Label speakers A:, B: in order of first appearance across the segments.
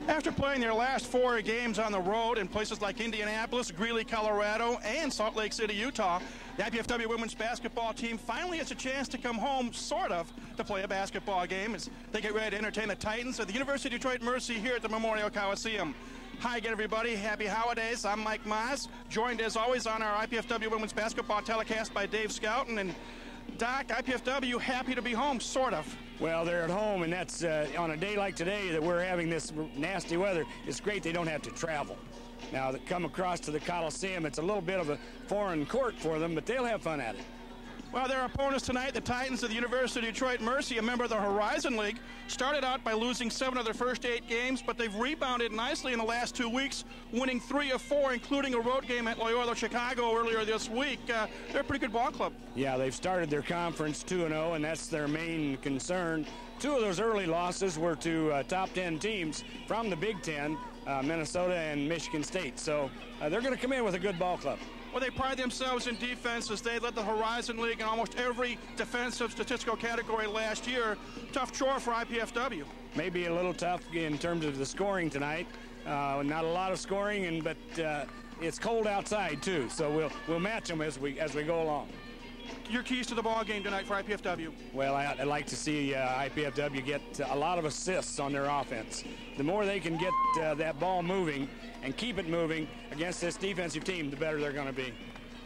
A: After playing their last 4 games on the road in places like Indianapolis, Greeley, Colorado, and Salt Lake City, Utah, the IPFW women's basketball team finally has a chance to come home, sort of, to play a basketball game as they get ready to entertain the Titans at the University of Detroit Mercy here at the Memorial Coliseum. Hi again, everybody. Happy holidays. I'm Mike Maas, joined as always on our IPFW women's basketball telecast by Dave Scouten. And Doc, IPFW happy to be home, sort of.
B: Well, they're at home, and that's on a day like today that we're having this nasty weather. It's great they don't have to travel. Now, they come across to the Coliseum. It's a little bit of a foreign court for them, but they'll have fun at it.
A: Well, their opponents tonight, the Titans of the University of Detroit Mercy, a member of the Horizon League, started out by losing 7 of their first 8 games, but they've rebounded nicely in the last 2 weeks, winning 3 of 4, including a road game at Loyola Chicago earlier this week. They're a pretty good ball club. Yeah,
B: they've started their conference 2-0, and that's their main concern. 2 of those early losses were to top 10 teams from the Big Ten, Minnesota and Michigan State. So they're going to come in with a good ball club.
A: Well, they pride themselves in defense as they led the Horizon League in almost every defensive statistical category last year. Tough chore for IPFW.
B: Maybe a little tough in terms of the scoring tonight. Not a lot of scoring, but it's cold outside too. So we'll match them as we go along.
A: Your keys to the ball game tonight for IPFW?
B: Well, I'd like to see IPFW get a lot of assists on their offense. The more they can get that ball moving and keep it moving against this defensive team, the better they're going to be.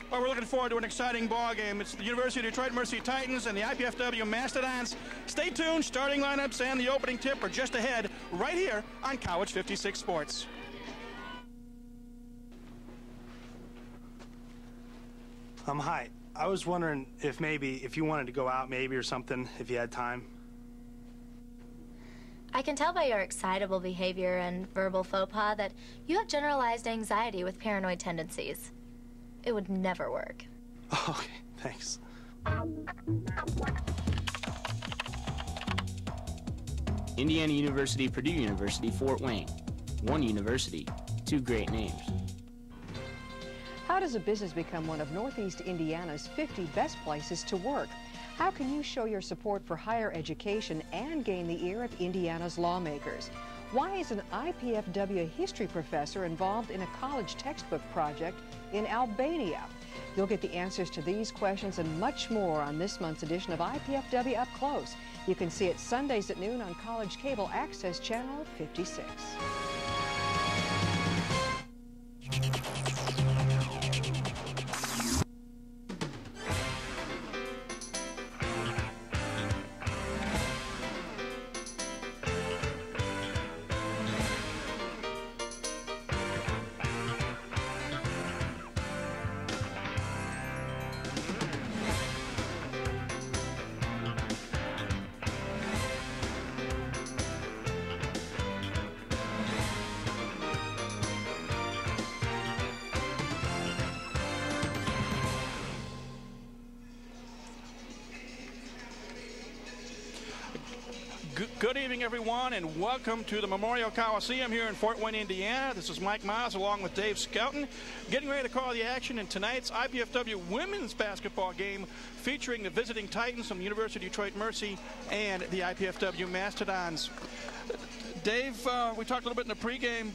A: Well, we're looking forward to an exciting ball game. It's the University of Detroit Mercy Titans and the IPFW Mastodons. Stay tuned. Starting lineups and the opening tip are just ahead right here on College 56 Sports.
C: Hi. I was wondering if you wanted to go out maybe or something, if you had time.
D: I can tell by your excitable behavior and verbal faux pas that you have generalized anxiety with paranoid tendencies. It would never work.
C: Okay, thanks.
E: Indiana University, Purdue University, Fort Wayne. One university, 2 great names.
F: How does a business become one of Northeast Indiana's 50 best places to work? How can you show your support for higher education and gain the ear of Indiana's lawmakers? Why is an IPFW history professor involved in a college textbook project in Albania? You'll get the answers to these questions and much more on this month's edition of IPFW Up Close. You can see it Sundays at noon on College Cable Access Channel 56.
A: Good evening, everyone, and welcome to the Memorial Coliseum here in Fort Wayne, Indiana. This is Mike Maas along with Dave Scouten, getting ready to call the action in tonight's IPFW women's basketball game featuring the visiting Titans from the University of Detroit Mercy and the IPFW Mastodons. Dave, we talked a little bit in the pregame.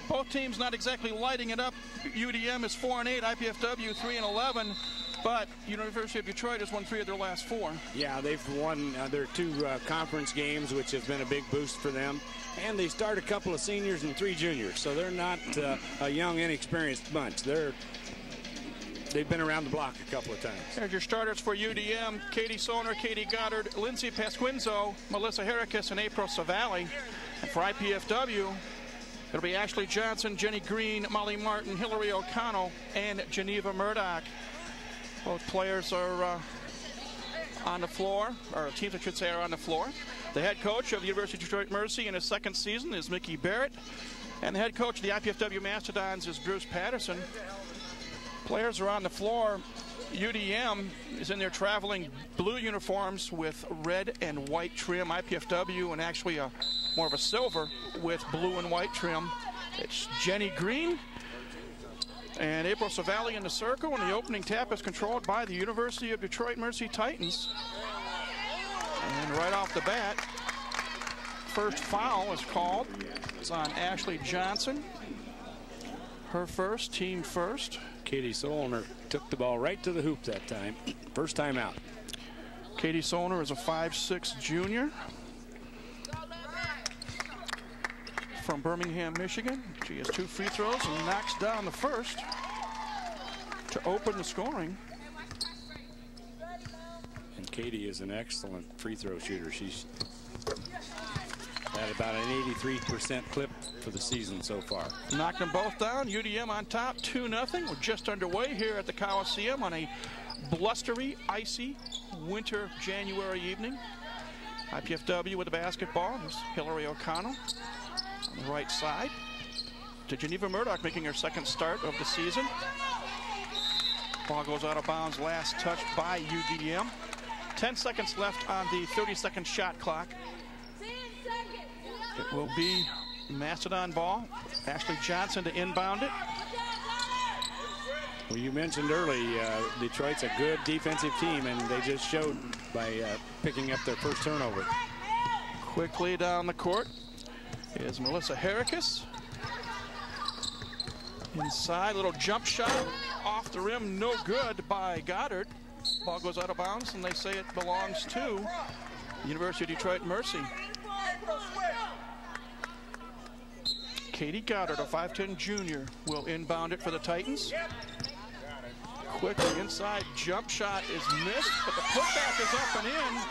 A: Both teams not exactly lighting it up. UDM is 4-8, IPFW 3-11. But University of Detroit has won 3 of their last 4.
B: Yeah, they've won their 2 conference games, which has been a big boost for them. And they start a couple of seniors and 3 juniors, so they're not a young, inexperienced bunch. They've been around the block a couple of times.
A: There's your starters for UDM: Katie Soner, Katie Goddard, Lindsay Pasquinzo, Melissa Herricus, and April Savali. And for IPFW, it'll be Ashley Johnson, Jenny Green, Molly Martin, Hillary O'Connell, and Geneva Murdoch. Both players are on the floor, or teams, I should say, are on the floor. The head coach of the University of Detroit Mercy in his 2nd season is Mickey Barrett. And the head coach of the IPFW Mastodons is Bruce Patterson. Players are on the floor. UDM is in their traveling blue uniforms with red and white trim. IPFW, and actually more of a silver with blue and white trim. It's Jenny Green and April Savali in the circle, and the opening tap is controlled by the University of Detroit Mercy Titans. And right off the bat, first foul is called. It's on Ashley Johnson. Her first, team first.
B: Katie Solner took the ball right to the hoop that time. First time out.
A: Katie Solner is a 5'6" junior from Birmingham, Michigan. She has 2 free throws and knocks down the first to open the scoring.
B: And Katie is an excellent free throw shooter. She's at about an 83% clip for the season so far.
A: Knocked them both down. UDM on top, 2-0. We're just underway here at the Coliseum on a blustery, icy winter January evening. IPFW with the basketball. There's Hillary O'Connell on the right side. To Geneva Murdoch making her second start of the season. Ball goes out of bounds, last touched by UDM. 10 seconds left on the 30-second shot clock. It will be Mastodon ball. Ashley Johnson to inbound it.
B: Well, you mentioned early, Detroit's a good defensive team, and they just showed by picking up their first turnover.
A: Quickly down the court is Melissa Herricus. Inside, little jump shot off the rim, no good by Goddard. Ball goes out of bounds, and they say it belongs to University of Detroit Mercy. Katie Goddard, a 5'10" junior, will inbound it for the Titans. Quickly inside, jump shot is missed, but the putback is up and in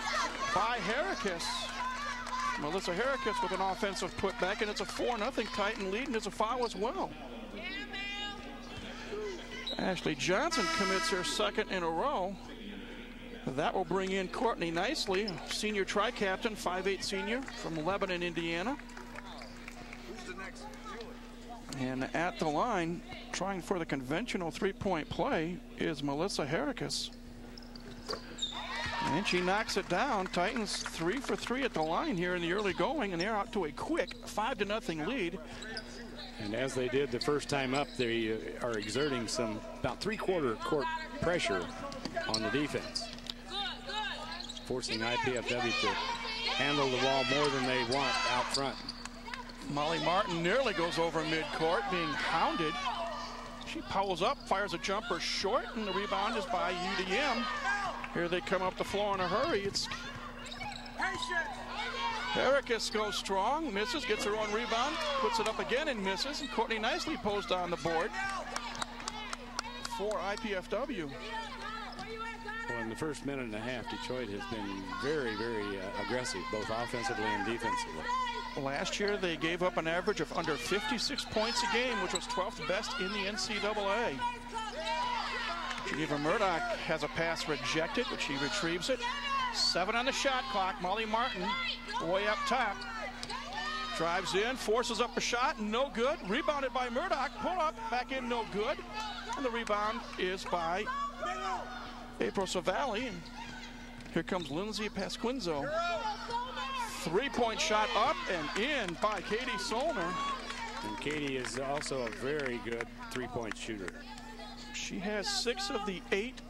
A: by Herricus. Melissa Herricus with an offensive putback, and it's a 4-0 Titan lead, and there's a foul as well. Ashley Johnson commits her second in a row. That will bring in Courtney Nicely, senior tri-captain, 5'8" senior from Lebanon, Indiana. And at the line, trying for the conventional three-point play, is Melissa Herricus. And she knocks it down. Titans 3 for 3 at the line here in the early going, and they're out to a quick 5-0 lead.
B: And as they did the first time up, they are exerting some about three-quarter court pressure on the defense, forcing IPFW to handle the ball more than they want out front.
A: Molly Martin nearly goes over midcourt, being hounded. She powers up, fires a jumper short, and the rebound is by UDM. Here they come up the floor in a hurry. It's Herricus goes strong, misses, gets her own rebound, puts it up again and misses, and Courtney Nicely posed on the board for IPFW.
B: Well, in the first minute and a half, Detroit has been very, very aggressive, both offensively and defensively.
A: Last year, they gave up an average of under 56 points a game, which was 12th best in the NCAA. Geneva Murdoch has a pass rejected, but she retrieves it. 7 on the shot clock. Molly Martin way up top. Drives in, forces up a shot, no good. Rebounded by Murdoch, pull up, back in, no good. And the rebound is by April Savali. And here comes Lindsay Pasquinzo. 3-point shot up and in by Katie Solner.
B: And Katie is also a very good three-point shooter.
A: She has 6 of the 8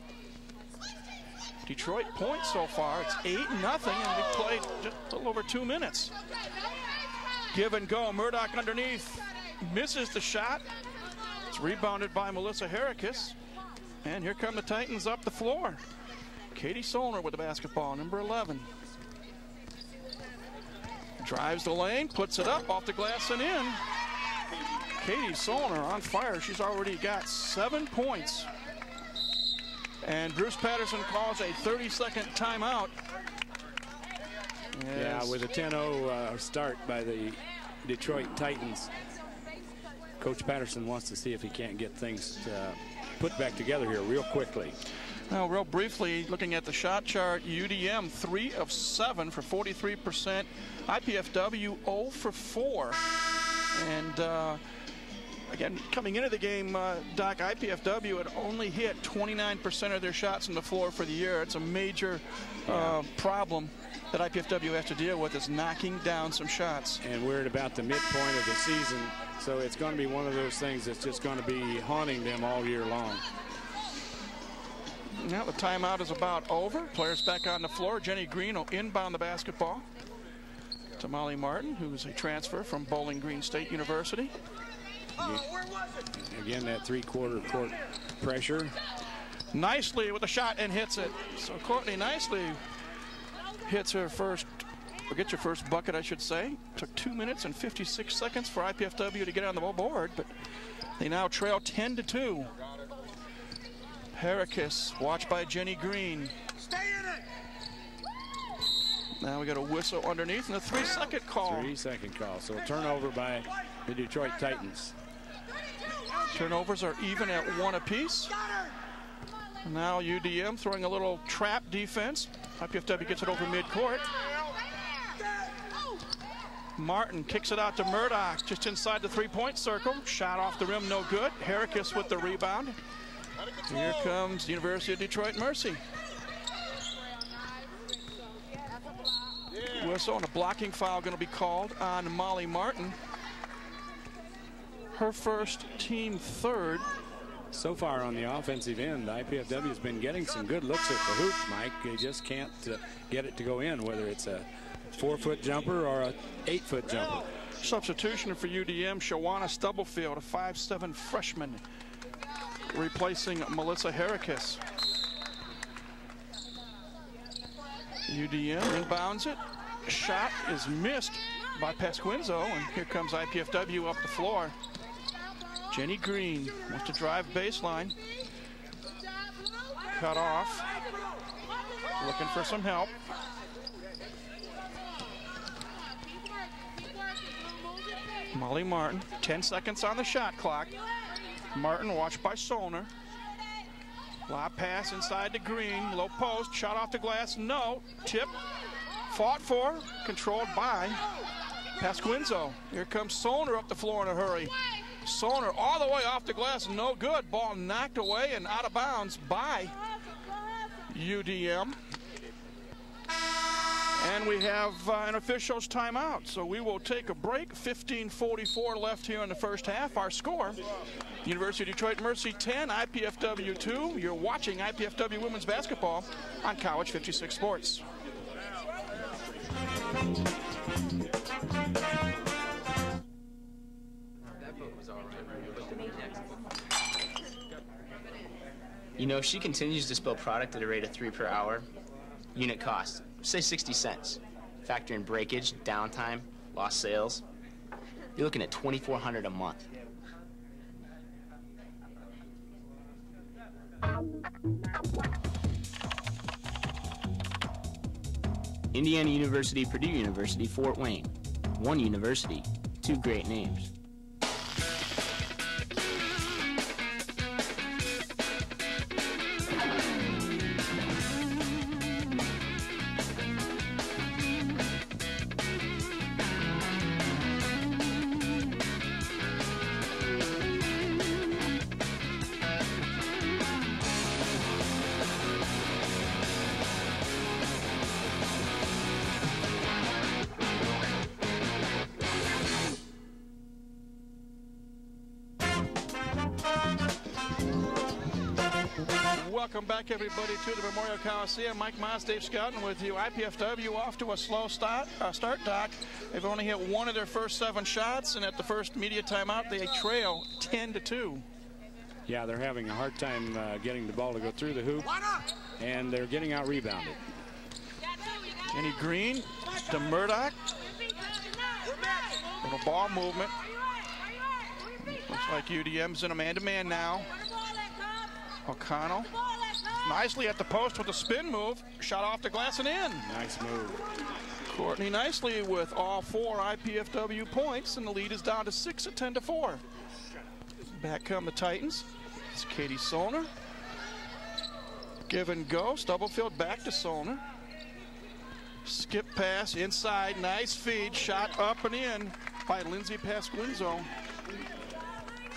A: Detroit points so far. It's 8-0, and we played just a little over 2 minutes. Give and go. Murdoch underneath, misses the shot. It's rebounded by Melissa Herricus. And here come the Titans up the floor. Katie Solner with the basketball, number 11. Drives the lane, puts it up off the glass and in. Katie Solner on fire. She's already got 7 points. And Bruce Patterson calls a 30-second timeout.
B: Yeah, with a 10-0 start by the Detroit Titans, Coach Patterson wants to see if he can't get things put back together here real quickly.
A: Now, real briefly, looking at the shot chart, UDM 3 of 7 for 43%. IPFW 0 for 4. And again, coming into the game, Doc, IPFW had only hit 29% of their shots on the floor for the year. It's a major problem that IPFW has to deal with, is knocking down some shots.
B: And we're at about the midpoint of the season, so it's going to be one of those things that's just going to be haunting them all year long.
A: Now the timeout is about over. Players back on the floor. Jenny Green will inbound the basketball. to Molly Martin, who's a transfer from Bowling Green State University.
B: Again, that three-quarter court pressure.
A: Nicely with the shot and hits it. So Courtney Nicely hits her first, or gets her first bucket, I should say. Took 2 minutes and 56 seconds for IPFW to get on the board, but they now trail 10-2. Heracus, watched by Jenny Green.
G: Stay in it.
A: Now we got a whistle underneath and a 3-second call.
B: 3-second call. So a turnover by the Detroit Titans.
A: Turnovers are even at 1 apiece. Now UDM throwing a little trap defense. IPFW gets it over midcourt. Martin kicks it out to Murdoch, just inside the three-point circle. Shot off the rim, no good. Heracus with the rebound. Here comes the University of Detroit Mercy. Whistle and a blocking foul going to be called on Molly Martin. Her first, team third.
B: So far on the offensive end, IPFW has been getting some good looks at the hoop, Mike. They just can't get it to go in, whether it's a 4-foot jumper or a 8-foot jumper.
A: Substitution for UDM, Shawana Stubblefield, a 5'7" freshman, replacing Melissa Heracus. UDM inbounds it. Shot is missed by Pasquinzo, and here comes IPFW up the floor. Jenny Green wants to drive baseline. Cut off. Looking for some help. Molly Martin, 10 seconds on the shot clock. Martin watched by Solner. Lob pass inside to Green, low post, shot off the glass, no. Tip, fought for, controlled by Pasquinzo. Here comes Solner up the floor in a hurry. Solner all the way off the glass, no good. Ball knocked away and out of bounds by UDM. And we have an official's timeout, so we will take a break. 15:44 left here in the first half. Our score, University of Detroit Mercy 10, IPFW 2. You're watching IPFW Women's Basketball on College 56 Sports.
E: You know, if she continues to spill product at a rate of 3 per hour, unit cost, say 60 cents. Factor in breakage, downtime, lost sales. You're looking at $2,400 a month. Indiana University, Purdue University, Fort Wayne. One university, 2 great names.
A: Welcome back, everybody, to the Memorial Coliseum. Mike Moss, Dave Scouten with you. IPFW off to a slow start, Doc. They've only hit 1 of their first 7 shots, and at the first media timeout, they trail 10-2.
B: Yeah, they're having a hard time getting the ball to go through the hoop, and they're getting out-rebounded.
A: Jenny Green to Murdoch. Little ball movement. Looks like UDM's in a man-to-man now. O'Connell nicely at the post with a spin move. Shot off the glass and in.
B: Nice move.
A: Courtney Nicely with all 4 IPFW points, and the lead is down to 6 at 10-4. Back come the Titans. It's Katie Solner. Give and go. Stubblefield back to Solner. Skip pass inside. Nice feed. Shot up and in by Lindsay Pasquinzo.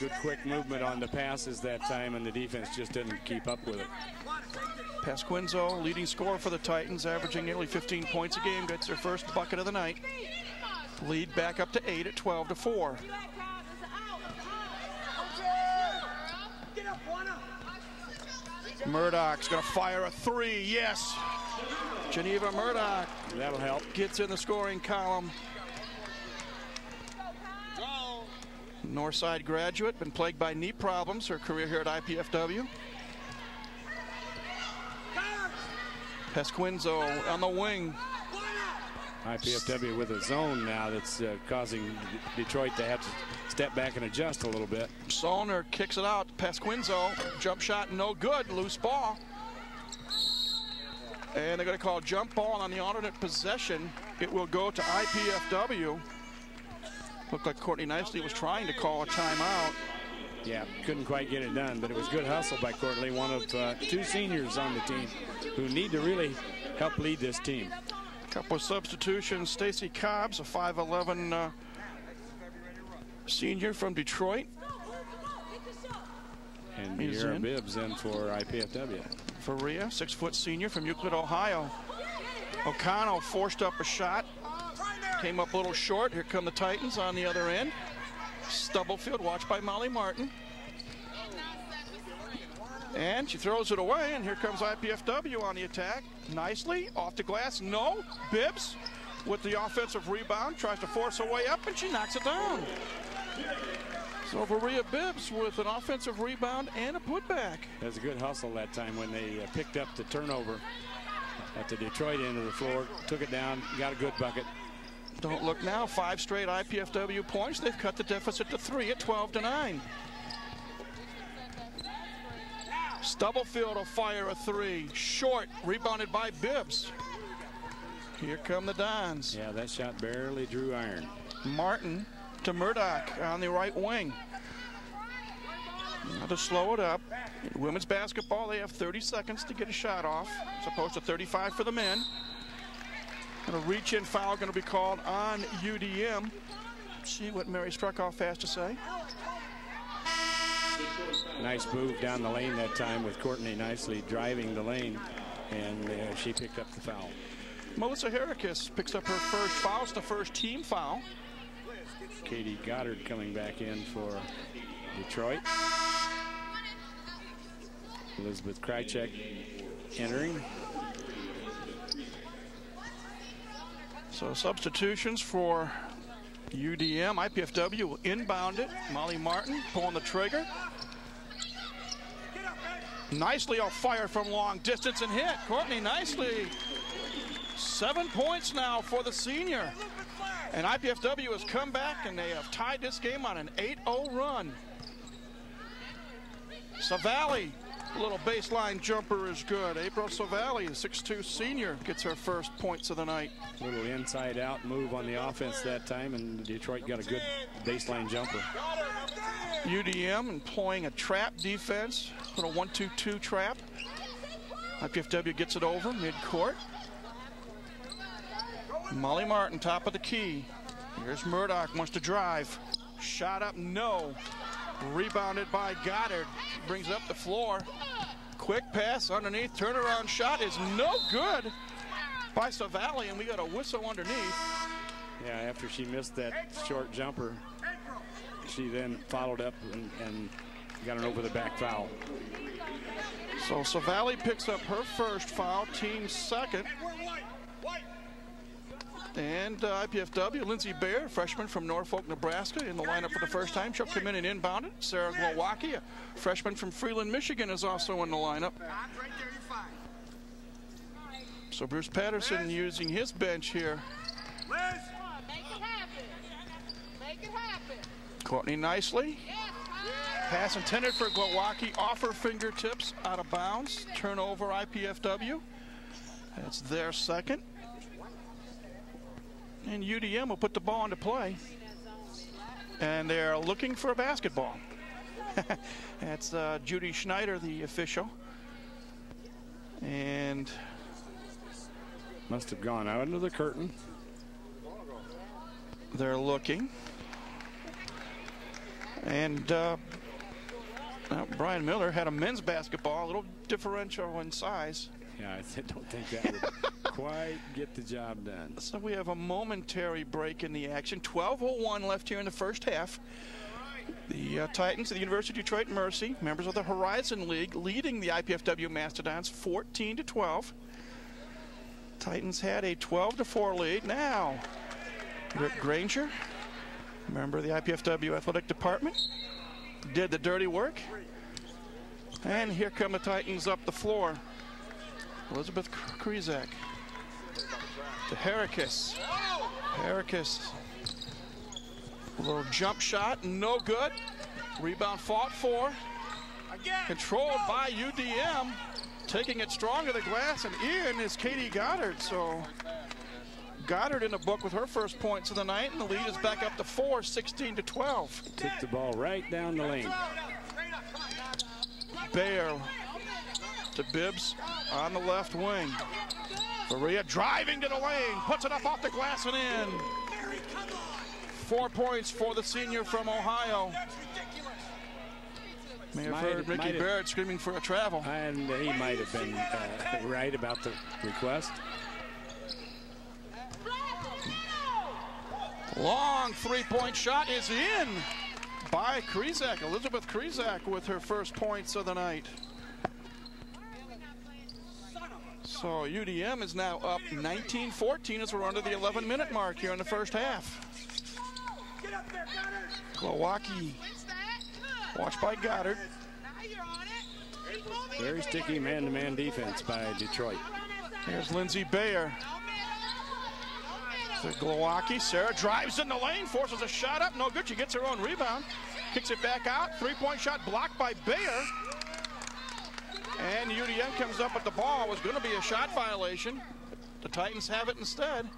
B: Good quick movement on the passes that time, and the defense just didn't keep up with it.
A: Pasquinzo, leading scorer for the Titans, averaging nearly 15 points a game, gets their first bucket of the night. Lead back up to 8 at 12-4. Murdoch's going to fire a 3. Yes. Geneva Murdoch.
B: That'll help.
A: Gets in the scoring column. Northside graduate, been plagued by knee problems her career here at IPFW. Pesquinzo on the wing.
B: IPFW with a zone now that's causing Detroit to have to step back and adjust a little bit.
A: Soner kicks it out. Pesquinzo, jump shot no good, loose ball. And they're going to call jump ball on the alternate possession. It will go to IPFW. Looked like Courtney Nicely was trying to call a timeout.
B: Yeah, couldn't quite get it done, but it was good hustle by Courtney, one of two seniors on the team who need to really help lead this team.
A: Couple of substitutions. Stacy Cobbs, a 5'11" senior from Detroit.
B: And Mira Bibbs in for IPFW.
A: Faria, 6-foot senior from Euclid, Ohio. O'Connell forced up a shot. Came up a little short. Here come the Titans on the other end. Stubblefield watched by Molly Martin. And she throws it away, and here comes IPFW on the attack. Nicely, off the glass, no. Bibbs with the offensive rebound, tries to force her way up, and she knocks it down. So Maria Bibbs with an offensive rebound and a putback.
B: That's a good hustle that time when they picked up the turnover at the Detroit end of the floor, took it down, got a good bucket.
A: Don't look now, 5 straight IPFW points. They've cut the deficit to 3 at 12-9. Stubblefield will fire a 3. Short, rebounded by Bibbs. Here come the Dons.
B: Yeah, that shot barely drew iron.
A: Martin to Murdoch on the right wing. Now to slow it up. In women's basketball, they have 30 seconds to get a shot off, as opposed to 35 for the men. And a reach-in foul going to be called on UDM. See what Mary Struckoff has to say.
B: Nice move down the lane that time with Courtney Nicely driving the lane, and she picked up the foul.
A: Melissa Heracus picks up her first foul. It's the first team foul.
B: Katie Goddard coming back in for Detroit. Elizabeth Krychek entering.
A: So substitutions for UDM. IPFW will inbound it. Molly Martin pulling the trigger. Nicely off fire from long distance and hit. Courtney Nicely. 7 points now for the senior. And IPFW has come back and they have tied this game on an 8-0 run. Savali, a little baseline jumper is good. April Savali, a 6'2" senior, gets her first points of the night.
B: Little inside out move on the offense that time, and Detroit got a good baseline jumper.
A: UDM employing a trap defense, little 1-2-2 trap. IPFW gets it over mid-court. Molly Martin, top of the key. Here's Murdoch, wants to drive. Shot up, no. Rebounded by Goddard. Brings up the floor. Quick pass underneath. Turnaround shot is no good by Savali, and we got a whistle underneath.
B: Yeah, after she missed that short jumper, she then followed up and got an over-the-back foul.
A: So Savali picks up her first foul, team second. And IPFW, Lindsay Baer, freshman from Norfolk, Nebraska, in the lineup for the first time. She'll come in and inbound it. Sarah Glowacki, a freshman from Freeland, Michigan, is also in the lineup. So Bruce Patterson using his bench here. Courtney Nicely. Pass intended for Glowacki, off her fingertips, out of bounds. Turnover IPFW. That's their second. And UDM will put the ball into play. And they're looking for a basketball. That's Judy Schneider, the official. And
B: must have gone out under the curtain.
A: They're looking. And Brian Miller had a men's basketball, a little differential in size.
B: Yeah, I don't think that would quite get the job done.
A: So we have a momentary break in the action. 12:01 left here in the first half. The Titans of the University of Detroit Mercy, members of the Horizon League, leading the IPFW Mastodons 14-12. Titans had a 12-4 lead. Now, Rick Granger, member of the IPFW athletic department, did the dirty work. And here come the Titans up the floor. Elizabeth Krizak to Heracus. Heracus, a little jump shot, no good. Rebound fought for. Controlled by UDM. Taking it strong to the glass, and in is Katie Goddard. So Goddard in the book with her first points of the night, and the lead is back up to 4, 16-12.
B: Took the ball right down the lane.
A: Bayer to Bibbs on the left wing. Faria driving to the lane, puts it up off the glass and in. 4 points for the senior from Ohio. May have heard Mickey Barrett screaming for a travel.
B: And he might have been right about the request.
A: Long three-point shot is in by Krizak. Elizabeth Krizak with her first points of the night. So UDM is now up 19-14 as we're under the 11-minute mark here in the first half. Glowacki, watched by Goddard.
B: Very sticky man-to-man defense by Detroit.
A: Here's Lindsay Bayer. To Glowacki. Sarah drives in the lane, forces a shot up. No good. She gets her own rebound. Kicks it back out. Three-point shot blocked by Bayer. And UDM comes up with the ball. It was going to be a shot violation. The Titans have it instead.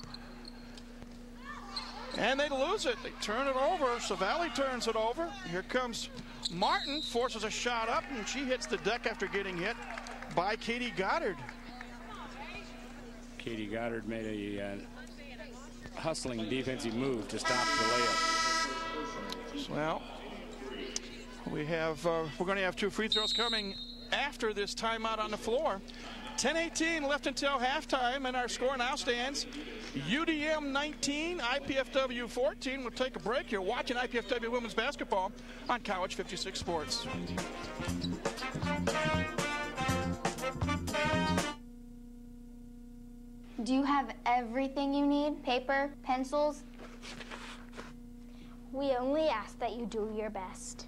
A: And they lose it. They turn it over. Savali turns it over. Here comes Martin, forces a shot up, and she hits the deck after getting hit by Katie Goddard.
B: Katie Goddard made a hustling defensive move to stop the layup.
A: Well, we have we're going to have two free throws coming after this timeout on the floor. 10:18 left until halftime, and our score now stands UDM 19, IPFW 14. We'll take a break here watching IPFW women's basketball on College 56 Sports.
G: Do you have everything you need? Paper, pencils?
H: We only ask that you do your best.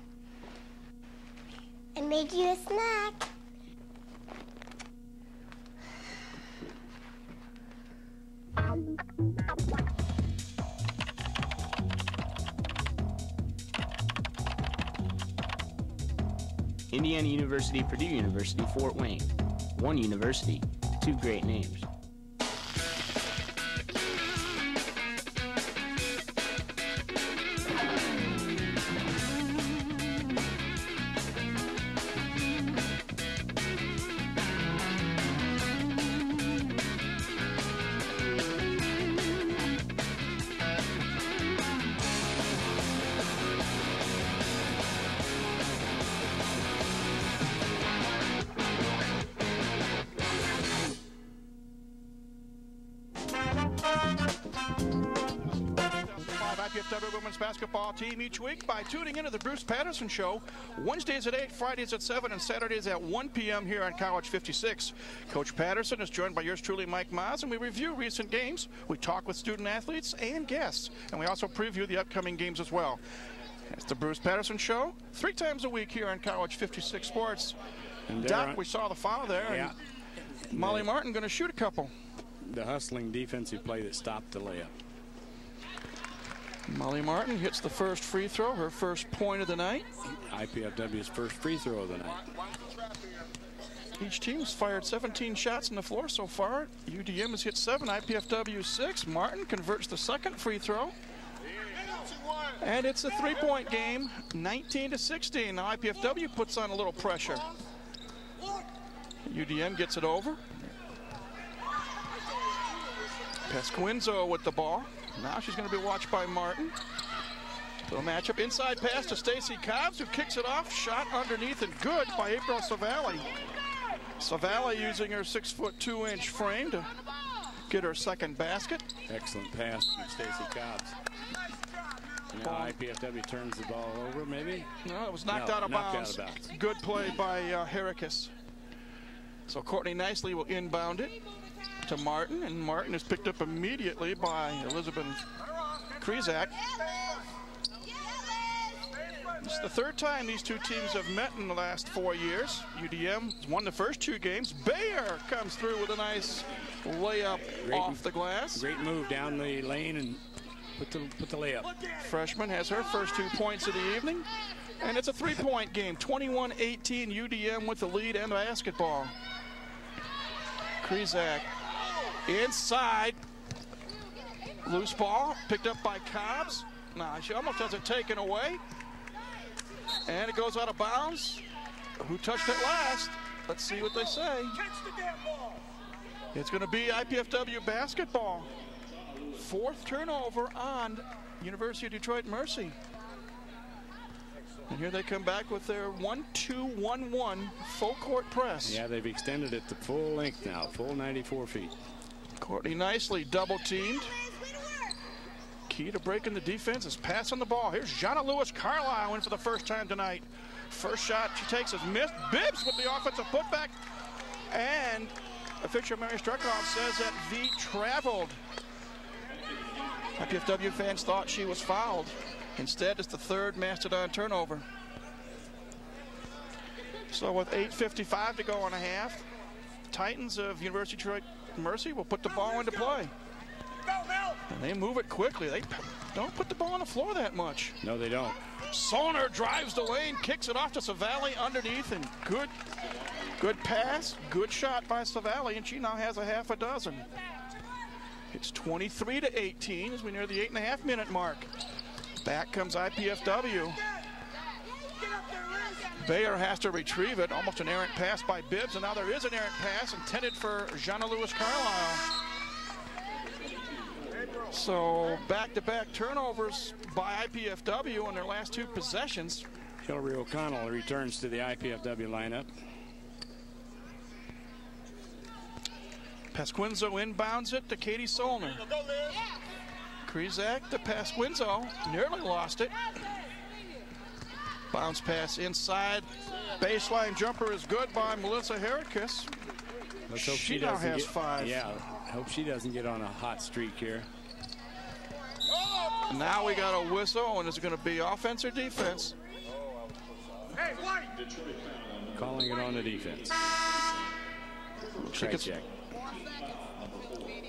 I: I made you a snack.
E: Indiana University, Purdue University, Fort Wayne. One university, two great names.
A: IPFW women's basketball team each week by tuning into the Bruce Patterson Show. Wednesdays at 8, Fridays at 7, and Saturdays at 1 p.m. here on College 56. Coach Patterson is joined by yours truly, Mike Maas, and we review recent games. We talk with student athletes and guests, and we also preview the upcoming games as well. It's the Bruce Patterson Show, 3 times a week here on College 56 Sports. Doc, we saw the foul there.
B: Yeah.
A: And Molly Martin going to shoot a couple.
B: The hustling defensive play that stopped the layup.
A: Molly Martin hits the first free throw, her first point of the night.
B: IPFW's first free throw of the night.
A: Each team has fired 17 shots on the floor so far. UDM has hit 7, IPFW 6. Martin converts the second free throw. And it's a three-point game, 19-16. Now IPFW puts on a little pressure. UDM gets it over. Pasquinzo with the ball. Now she's going to be watched by Martin. So a matchup inside pass to Stacy Cobbs, who kicks it off. Shot underneath and good by April Savali. Savali using her 6'2" frame to get her second basket.
B: Excellent pass from Stacy Cobbs. Now IPFW turns the ball over, maybe?
A: No, it was knocked out of bounds. Good play by Heracus. So Courtney Nicely will inbound it. to Martin, and Martin is picked up immediately by Elizabeth Krizak. It's the third time these two teams have met in the last 4 years. UDM won the first 2 games. Bayer comes through with a nice layup off the glass.
B: Great move down the lane and put the layup.
A: Freshman has her first 2 points of the evening. And it's a 3-point game. 21-18, UDM with the lead and basketball. Krizak inside. Loose ball picked up by Cobbs. Nah, she almost has it taken away. And it goes out of bounds. Who touched it last? Let's see what they say. It's going to be IPFW basketball. 4th turnover on University of Detroit Mercy. And here they come back with their 1-2-1-1 full court press.
B: Yeah, they've extended it to full length now, full 94 feet.
A: Courtney nicely double teamed. Key to breaking the defense is passing the ball. Here's Jana Lewis Carlisle in for the first time tonight. First shot she takes is missed. Bibbs with the offensive putback. And official Mary Struckhoff says that V traveled. IPFW fans thought she was fouled. Instead, it's the 3rd Mastodon turnover. So with 8:55 to go in a half, Titans of University of Detroit Mercy will put the ball into play. And they move it quickly. They don't put the ball on the floor that much.
B: No, they don't.
A: Soner drives the lane, kicks it off to Savali underneath, and good pass, good shot by Savali, and she now has a half a dozen. It's 23-18 as we near the 8.5-minute mark. Back comes IPFW. Bayer has to retrieve it. Almost an errant pass by Bibbs, and now there is an errant pass intended for Jana Lewis Carlisle. So back-to-back turnovers by IPFW in their last 2 possessions.
B: Hillary O'Connell returns to the IPFW lineup.
A: Pasquinzo inbounds it to Katie Solner. Krizak to Pasquinzo, nearly lost it. Bounce pass inside. Baseline jumper is good by Melissa Heracus.
B: Let's hope
A: she now has 5.
B: Yeah, I hope she doesn't get on a hot streak here.
A: Now we got a whistle, and it's going to be offense or defense.
B: Calling it on the defense. Check.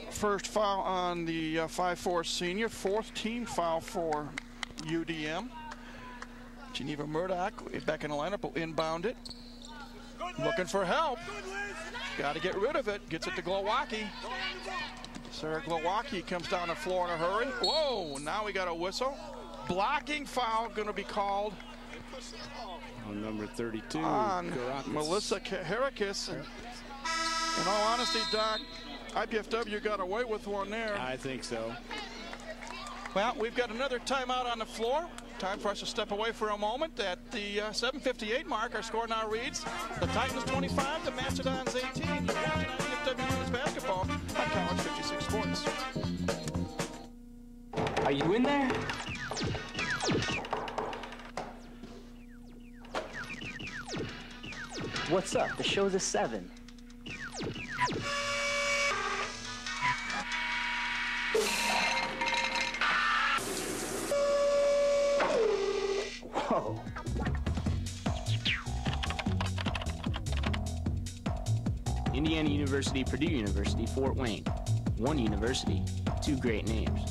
A: First foul on the 5'4" senior. 4th team foul for UDM. Geneva Murdoch back in the lineup will inbound it. Looking for help. Got to get rid of it. Gets it to Glowacki. Sarah Glowacki comes down the floor in a hurry. Whoa, now we got a whistle. Blocking foul going to be called
B: on number 32
A: on
B: Caracas.
A: Melissa Heracus. In all honesty, Doc, IPFW got away with one there.
B: I think so.
A: Well, we've got another timeout on the floor. Time for us to step away for a moment. At the 7:58 mark, our score now reads the Titans 25, the Mastodons 18. You're watching IPFW Women's Basketball on College 56 Sports.
E: Are you in there?
J: What's up? The show's at 7. Whoa.
E: Indiana University, Purdue University, Fort Wayne. One university, 2 great names.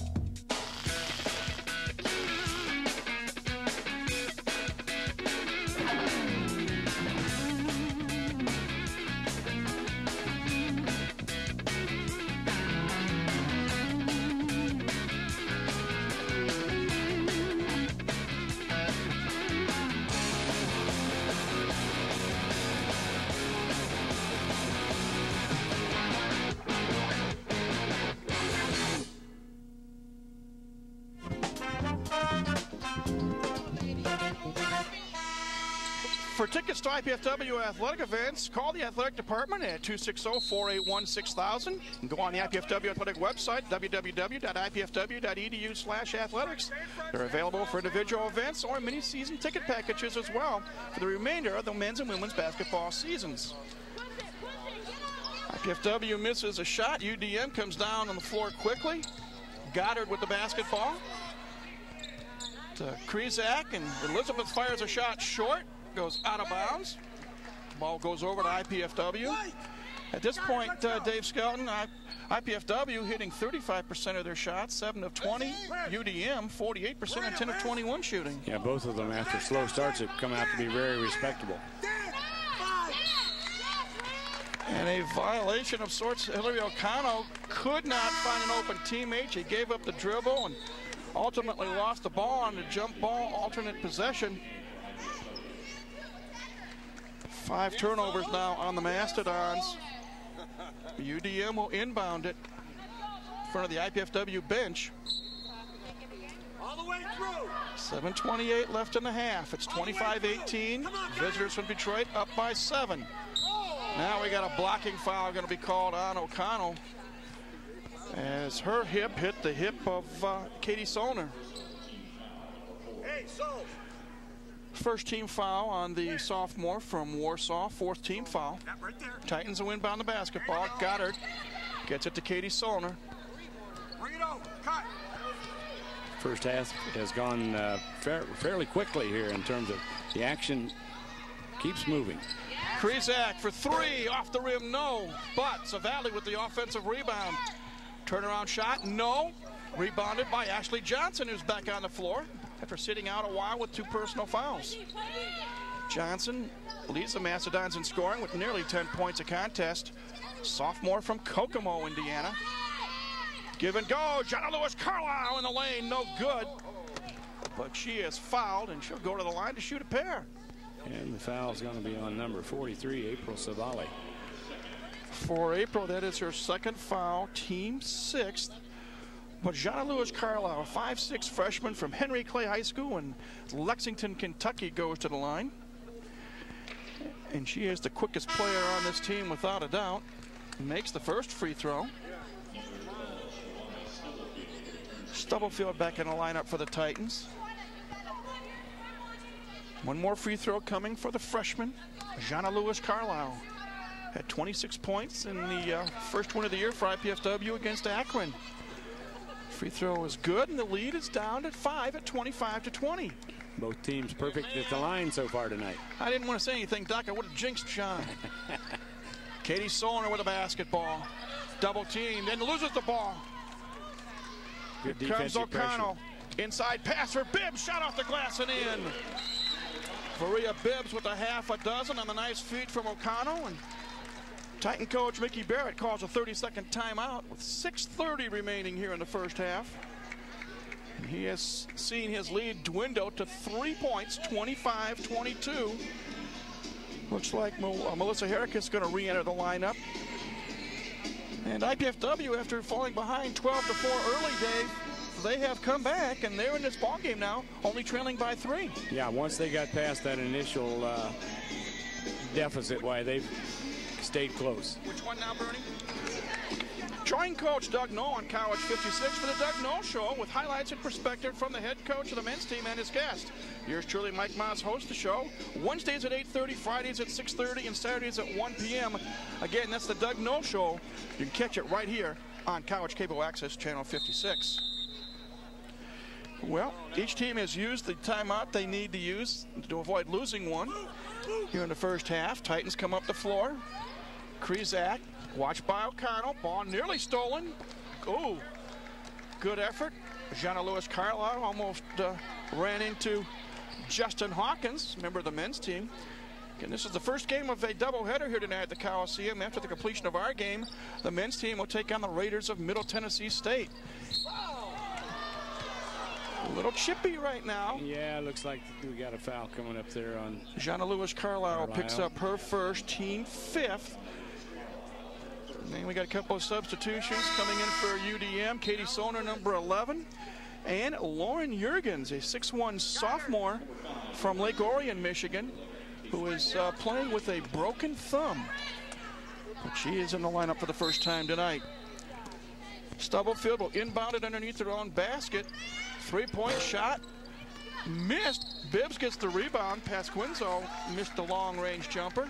A: For tickets to IPFW athletic events, call the athletic department at 260-481-6000 and go on the IPFW athletic website, www.ipfw.edu/athletics. They're available for individual events or mini-season ticket packages as well for the remainder of the men's and women's basketball seasons. IPFW misses a shot. UDM comes down on the floor quickly. Goddard with the basketball. To Krizak, and Elizabeth fires a shot short. Goes out of bounds. Ball goes over to IPFW. At this point, Dave Skelton, IPFW hitting 35% of their shots, 7 of 20. UDM, 48% and 10 of 21 shooting.
B: Yeah, both of them after slow starts have come out to be very respectable.
A: And a violation of sorts. Hillary O'Connell could not find an open teammate. She gave up the dribble and ultimately lost the ball on the jump ball alternate possession. 5 turnovers now on the Mastodons. UDM will inbound it in front of the IPFW bench. 7:28 left in the half. It's 25-18. Visitors from Detroit up by 7. Now we got a blocking foul going to be called on O'Connell as her hip hit the hip of Katie Soner. First team foul on the sophomore from Warsaw, 4th team foul. Titans will inbound the basketball. Goddard gets it to Katie Soner.
B: First half has gone fairly quickly here in terms of the action keeps moving.
A: Krizak for 3, off the rim, no. But Savali with the offensive rebound. Turnaround shot, no. Rebounded by Ashley Johnson, who's back on the floor after sitting out a while with 2 personal fouls. Johnson leads the Mastodons in scoring with nearly 10 points a contest. Sophomore from Kokomo, Indiana. Give and go, Jenna Lewis-Carlisle in the lane, no good. But she is fouled, and she'll go to the line to shoot a pair.
B: And the foul is going to be on number 43, April Savali.
A: For April, that is her 2nd foul, team 6th. But Jana Lewis-Carlisle, a 5'6" freshman from Henry Clay High School in Lexington, Kentucky, goes to the line. And she is the quickest player on this team without a doubt. Makes the first free throw. Stubblefield back in the lineup for the Titans. One more free throw coming for the freshman, Jana Lewis-Carlisle. Had 26 points in the first win of the year for IPFW against Akron. Free throw is good, and the lead is down at 5 at 25-20.
B: Both teams perfect at the line so far tonight.
A: I didn't want to say anything, Doc. I would have jinxed Sean. Katie Soner with a basketball. Double team, then loses the ball.
B: Good
A: Here comes O'Connell.
B: Pressure.
A: Inside pass for Bibbs. Shot off the glass and in. Maria Bibbs with a half a dozen on the nice feed from O'Connell. And Titan coach Mickey Barrett calls a 30-second timeout with 6:30 remaining here in the first half. And he has seen his lead dwindle to 3 points, 25-22. Looks like Melissa Herrick is going to re-enter the lineup. And IPFW, after falling behind 12-4 early, Dave, they have come back, and they're in this ball game now, only trailing by 3.
B: Yeah, once they got past that initial deficit, why they've stayed close.
A: Which one now, Bernie? Join Coach Doug Knoll on College 56 for the Doug Knoll Show with highlights and perspective from the head coach of the men's team and his guest. Yours truly, Mike Moss, hosts the show. Wednesdays at 8:30, Fridays at 6:30, and Saturdays at 1 p.m. Again, that's the Doug Knoll Show. You can catch it right here on College Cable Access Channel 56. Well, each team has used the timeout they need to use to avoid losing one here in the first half. Titans come up the floor. Krizak, watched by O'Connell. Ball nearly stolen. Oh, good effort. Jana Lewis-Carlisle almost ran into Justin Hawkins, member of the men's team. Again, this is the first game of a doubleheader here tonight at the Coliseum. After the completion of our game, the men's team will take on the Raiders of Middle Tennessee State. A little chippy right now.
B: Yeah, looks like we got a foul coming up there on
A: Jana Lewis-Carlisle picks up her first, team 5th. And then we got a couple of substitutions coming in for UDM. Katie Soner, number 11. And Lauren Jurgens, a 6'1" sophomore from Lake Orion, Michigan, who is playing with a broken thumb. But she is in the lineup for the first time tonight. Stubblefield will inbound it underneath her own basket. 3-point shot. Missed. Bibbs gets the rebound. Pasquinzo missed the long-range jumper.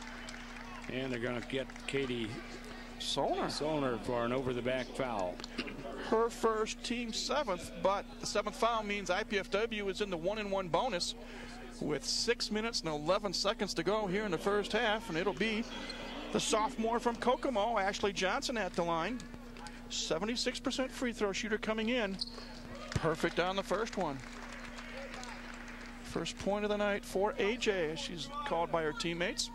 B: And they're going to get Katie Solner for an over-the-back foul.
A: Her first, team 7th, but the 7th foul means IPFW is in the 1-and-1 bonus with 6 minutes and 11 seconds to go here in the first half, and it'll be the sophomore from Kokomo, Ashley Johnson, at the line. 76% free throw shooter coming in. Perfect on the first one. First point of the night for AJ as she's called by her teammates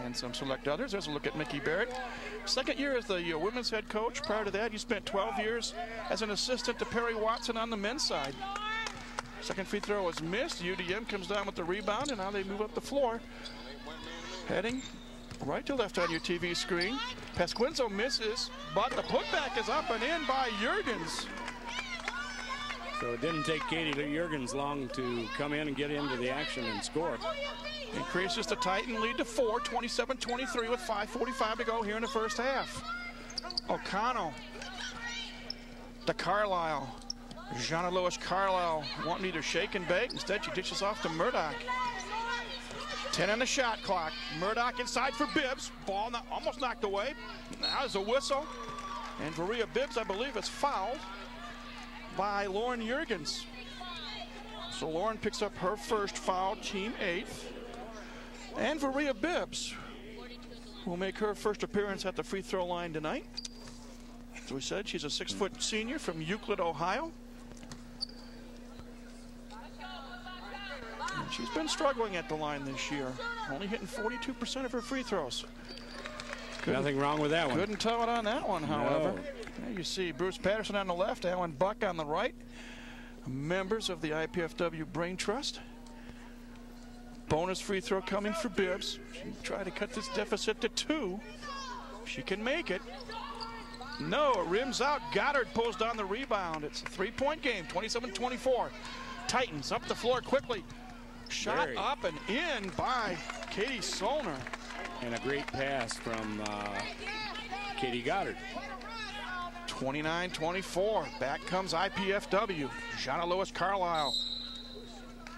A: and some select others. There's a look at Mickey Barrett. Second year as the women's head coach. Prior to that, he spent 12 years as an assistant to Perry Watson on the men's side. Second free throw is missed. UDM comes down with the rebound, and now they move up the floor. Heading right to left on your TV screen. Pasquinzo misses, but the putback is up and in by Juergens.
B: So it didn't take Katie Juergens long to come in and get into the action and score.
A: Increases the Titan lead to 4, 27-23 with 5:45 to go here in the first half. O'Connell to Carlisle. Jana Lewis Carlisle wanting to shake and bake. Instead, she dishes off to Murdoch. 10 on the shot clock. Murdoch inside for Bibbs. Ball almost knocked away. Now there's a whistle. And Varia Bibbs, I believe, is fouled by Lauren Juergens. So Lauren picks up her first foul, team 8th. And Varia Bibbs will make her first appearance at the free throw line tonight. As we said, she's a 6-foot senior from Euclid, Ohio. And she's been struggling at the line this year, only hitting 42% of her free throws.
B: Nothing wrong with that one.
A: Couldn't tell it on that one, however. There you see Bruce Patterson on the left, Alan Buck on the right. Members of the IPFW Brain Trust. Bonus free throw coming for Bibbs. She tried to cut this deficit to 2. She can make it. No, it rims out. Goddard pulls down the rebound. It's a 3-point game, 27-24. Titans up the floor quickly. Shot up and in by Katie Solner.
B: And a great pass from Katie Goddard.
A: 29-24. Back comes IPFW. Jana Lewis Carlisle.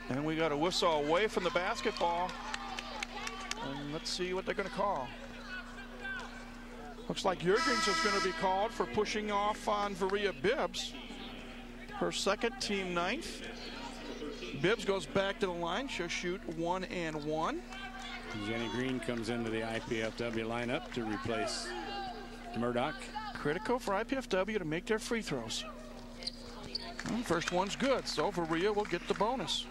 A: And we got a whistle away from the basketball. And let's see what they're going to call. Looks like Juergens is going to be called for pushing off on Varia Bibbs. Her second, team 9th. Bibbs goes back to the line. She'll shoot 1 and 1.
B: Jenny Green comes into the IPFW lineup to replace Murdoch.
A: Critical for IPFW to make their free throws. Well, first one's good, so Varia will get the bonus.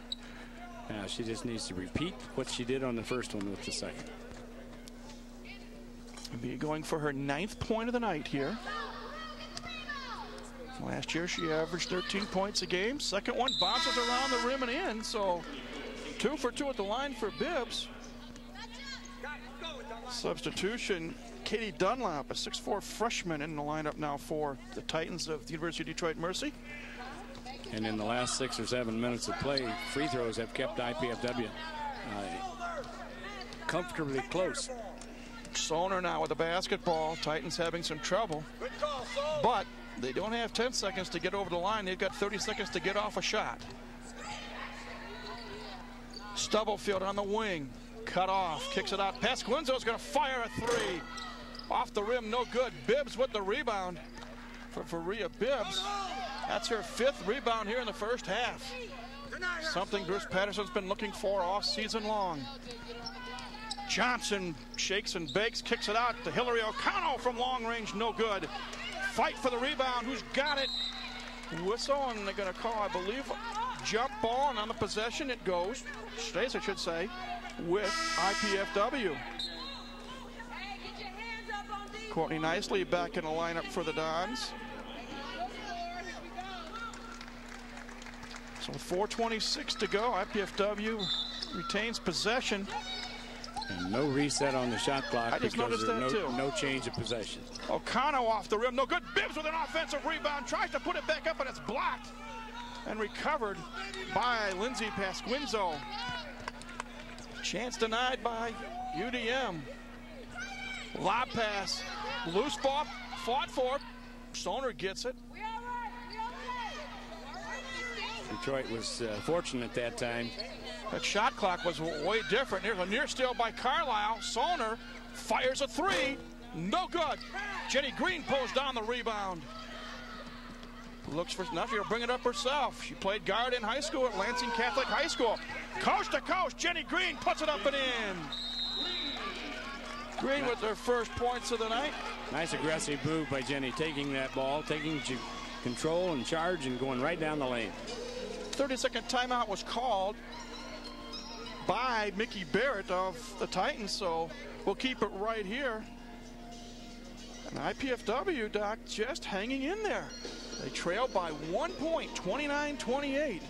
B: Now she just needs to repeat what she did on the first one with the second.
A: Be going for her 9th point of the night here. Last year she averaged 13 points a game. Second one bounces around the rim and in, so 2 for 2 at the line for Bibbs. Substitution, Katie Dunlap, a 6'4" freshman in the lineup now for the Titans of the University of Detroit Mercy.
B: And in the last 6 or 7 minutes of play, free throws have kept IPFW comfortably close.
A: Solner now with the basketball. Titans having some trouble. But they don't have 10 seconds to get over the line. They've got 30 seconds to get off a shot. Stubblefield on the wing. Cut off. Kicks it out. Pasquinzo's going to fire a 3. Off the rim, no good. Bibbs with the rebound for Varia Bibbs. That's her 5th rebound here in the first half. Something Bruce Patterson's been looking for all season long. Johnson shakes and bakes, kicks it out to Hillary O'Connell from long range, no good. Fight for the rebound, who's got it? Whistle, and they're going to call, I believe, jump ball, and on the possession it goes, stays I should say, with IPFW. Courtney Nicely back in the lineup for the Dons. So 4:26 to go, IPFW retains possession.
B: And no reset on the shot clock.
A: I just noticed that too.
B: No change of possession.
A: O'Connell off the rim, no good. Bibbs with an offensive rebound, tries to put it back up, and it's blocked and recovered by Lindsay Pasquinzo. Chance denied by UDM. Lob pass, loose ball, fought for. Solner gets it.
B: Detroit was fortunate that time.
A: That shot clock was way different. Here's a near steal by Carlisle. Solner fires a 3. No good. Jenny Green pulls down the rebound. Looks for enough. She'll bring it up herself. She played guard in high school at Lansing Catholic High School. Coast to coast, Jenny Green puts it up and in. Green with their first points of the night.
B: Nice aggressive move by Jenny, taking that ball, taking control and charge and going right down the lane.
A: 30-second timeout was called by Mickey Barrett of the Titans, so we'll keep it right here. And IPFW, Doc, just hanging in there. They trail by 1 point, 29-28.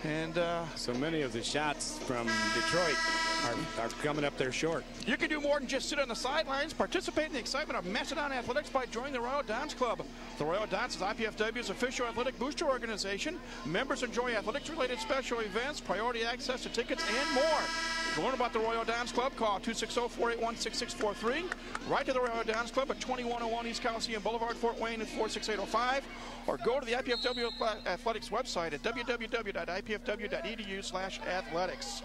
A: And
B: so many of the shots from Detroit are coming up there short.
A: You can do more than just sit on the sidelines. Participate in the excitement of Mastodon Athletics by joining the Royal Dance Club. The Royal Dance is IPFW's official athletic booster organization. Members enjoy athletics-related special events, priority access to tickets, and more. To learn about the Royal Dance Club, call 260-481-6643. Write to the Royal Dance Club at 2101 East Coliseum Boulevard, Fort Wayne at 46805. Or go to the IPFW Athletics website at www.ipfw.edu/athletics.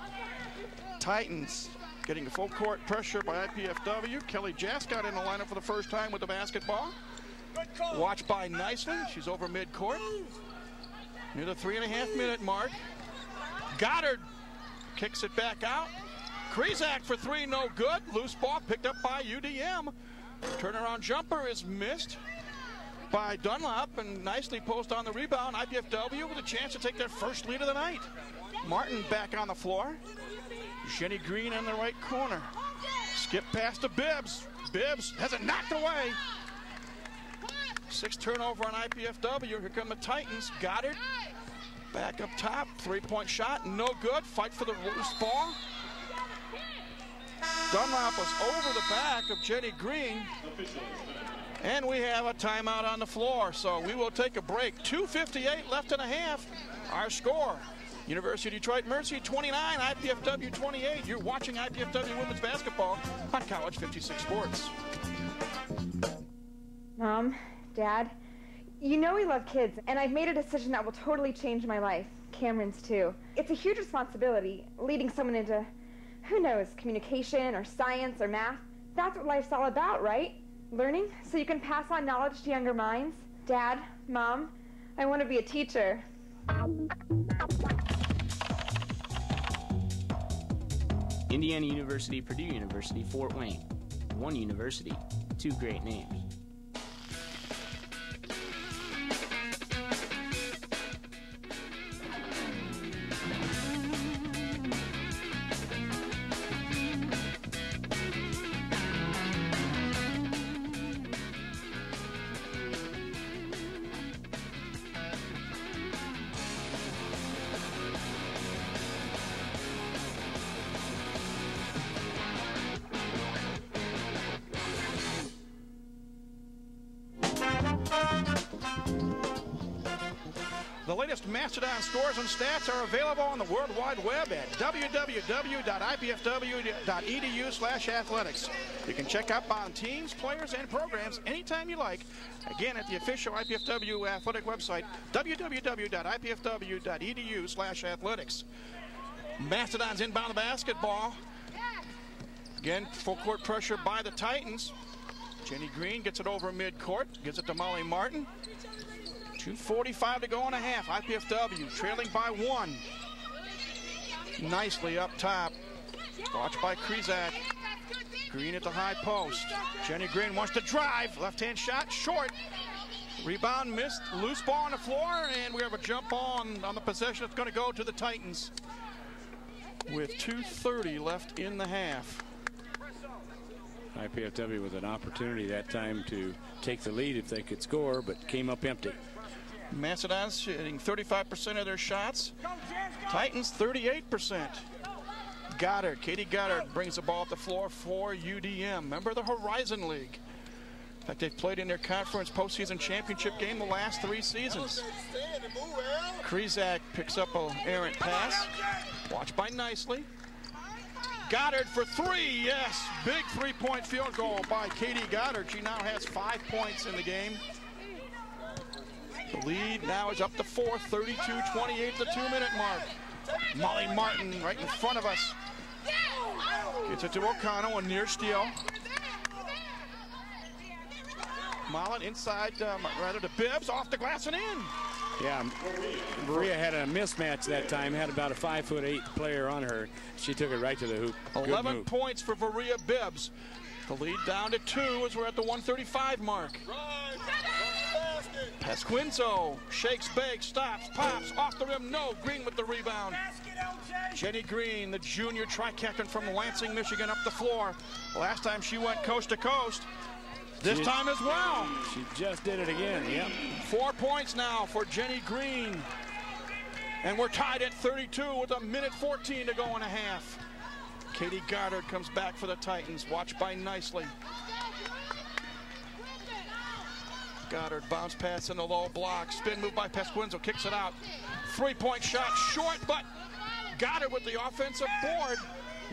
A: Titans getting full court pressure by IPFW. Kelly Jass got in the lineup for the first time with the basketball. Watched by Nicely. She's over midcourt. Near the 3.5-minute mark. Goddard kicks it back out. Krizak for three, no good. Loose ball picked up by UDM. Turnaround jumper is missed by Dunlop, and Nicely pulls on the rebound. IPFW with a chance to take their first lead of the night. Martin back on the floor. Jenny Green in the right corner. Skip past to Bibbs. Bibbs has it knocked away. 6 turnover on IPFW. Here come the Titans. Goddard back up top. 3-point shot. No good. Fight for the loose ball. Dunlop was over the back of Jenny Green. And we have a timeout on the floor. So we will take a break. 2:58 left in a half. Our score. University of Detroit Mercy 29, IPFW 28. You're watching IPFW women's basketball on College 56 Sports.
K: Mom, Dad, you know we love kids, and I've made a decision that will totally change my life. Cameron's too. It's a huge responsibility, leading someone into, who knows, communication or science or math. That's what life's all about, right? Learning so you can pass on knowledge to younger minds. Dad, Mom, I want to be a teacher.
E: Indiana University, Purdue University, Fort Wayne. One university, two great names.
A: The latest Mastodon scores and stats are available on the World Wide Web at www.ipfw.edu/athletics. You can check up on teams, players, and programs anytime you like. Again, at the official IPFW athletic website, www.ipfw.edu/athletics. Mastodons inbound the basketball. Again, full court pressure by the Titans. Jenny Green gets it over midcourt, gives it to Molly Martin. 2:45 to go in a half. IPFW trailing by 1. Nicely up top. Watched by Krizak. Green at the high post. Jenny Green wants to drive. Left-hand shot, short. Rebound missed. Loose ball on the floor, and we have a jump ball on the possession. It's going to go to the Titans with 2:30 left in the half.
B: IPFW with an opportunity that time to take the lead if they could score, but came up empty.
A: Mastodons hitting 35% of their shots. Titans 38%. Goddard, Katie Goddard brings the ball up the floor for UDM. Member of the Horizon League. In fact, they've played in their conference postseason championship game the last 3 seasons. Krizak picks up an errant pass. Watched by Nicely. Goddard for 3, yes. Big 3-point field goal by Katie Goddard. She now has 5 points in the game. The lead now is up to 4, 32-28 the 2-minute mark. Molly Martin right in front of us. Gets it to O'Connell, a near steal. Mullen inside, rather to Bibbs, off the glass and in.
B: Yeah, Maria had a mismatch that time, had about a 5'8" player on her. She took it right to the hoop.
A: 11 points for Varia Bibbs. The lead down to 2 as we're at the 135 mark. Pasquinzo shakes, bakes, stops, pops, off the rim, no. Green with the rebound. Jenny Green, the junior tri-captain from Lansing, Michigan, up the floor. Last time she went coast to coast. This time as well.
B: She just did it again, yep.
A: 4 points now for Jenny Green. And we're tied at 32 with 1:14 to go in a half. Katie Goddard comes back for the Titans, watched by Nicely. Goddard bounce pass in the low block. Spin move by Pasquinzo, kicks it out. 3-point shot, short, but Goddard with the offensive board.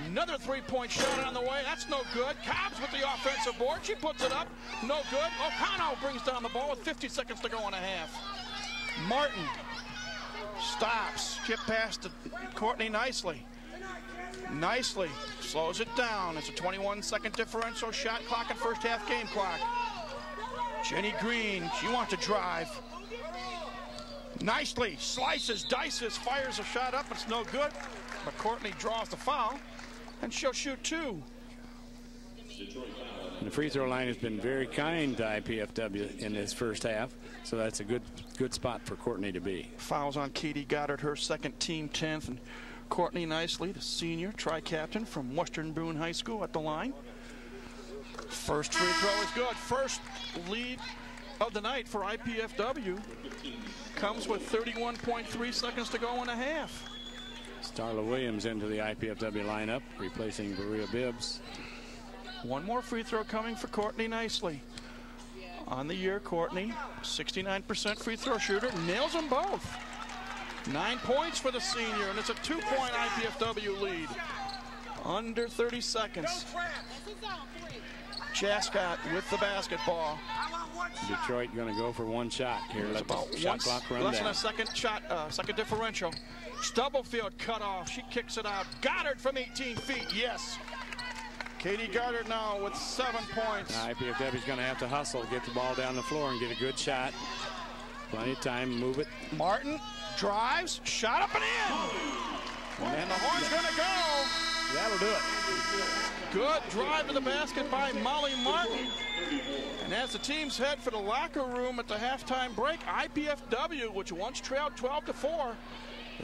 A: Another 3-point shot on the way. That's no good. Cobbs with the offensive board. She puts it up. No good. O'Connell brings down the ball with 50 seconds to go in a half. Martin stops. Chip pass to Courtney Nicely. Nicely slows it down. It's a 21-second differential. Shot clock and first half game clock. Jenny Green, she wants to drive. Nicely slices, dices, fires a shot up. It's no good. But Courtney draws the foul, and she'll shoot 2.
B: And the free throw line has been very kind to IPFW in this first half, so that's a good spot for Courtney to be.
A: Fouls on Katie Goddard, her second, team 10th, and Courtney Nicely, the senior tri-captain from Western Boone High School, at the line. First free throw is good. First lead of the night for IPFW comes with 31.3 seconds to go in a half.
B: Starla Williams into the IPFW lineup, replacing Varia Bibbs.
A: One more free throw coming for Courtney Nicely. On the year, Courtney, 69% free throw shooter, nails them both. 9 points for the senior, and it's a 2-point IPFW lead. Under 30 seconds. Jascott with the basketball.
B: Detroit going to go for one shot here. Let the shot clock run
A: less
B: down.
A: than a second shot, second differential. Stubblefield cut off. She kicks it out. Goddard from 18 feet. Yes. Katie Goddard now with 7 points.
B: IPFW's going to have to hustle, get the ball down the floor and get a good shot. Plenty of time, move it.
A: Martin drives, shot up and in. And the horn's going to go.
B: That'll do it.
A: Good drive to the basket by Molly Martin. And as the teams head for the locker room at the halftime break, IPFW, which once trailed 12-4,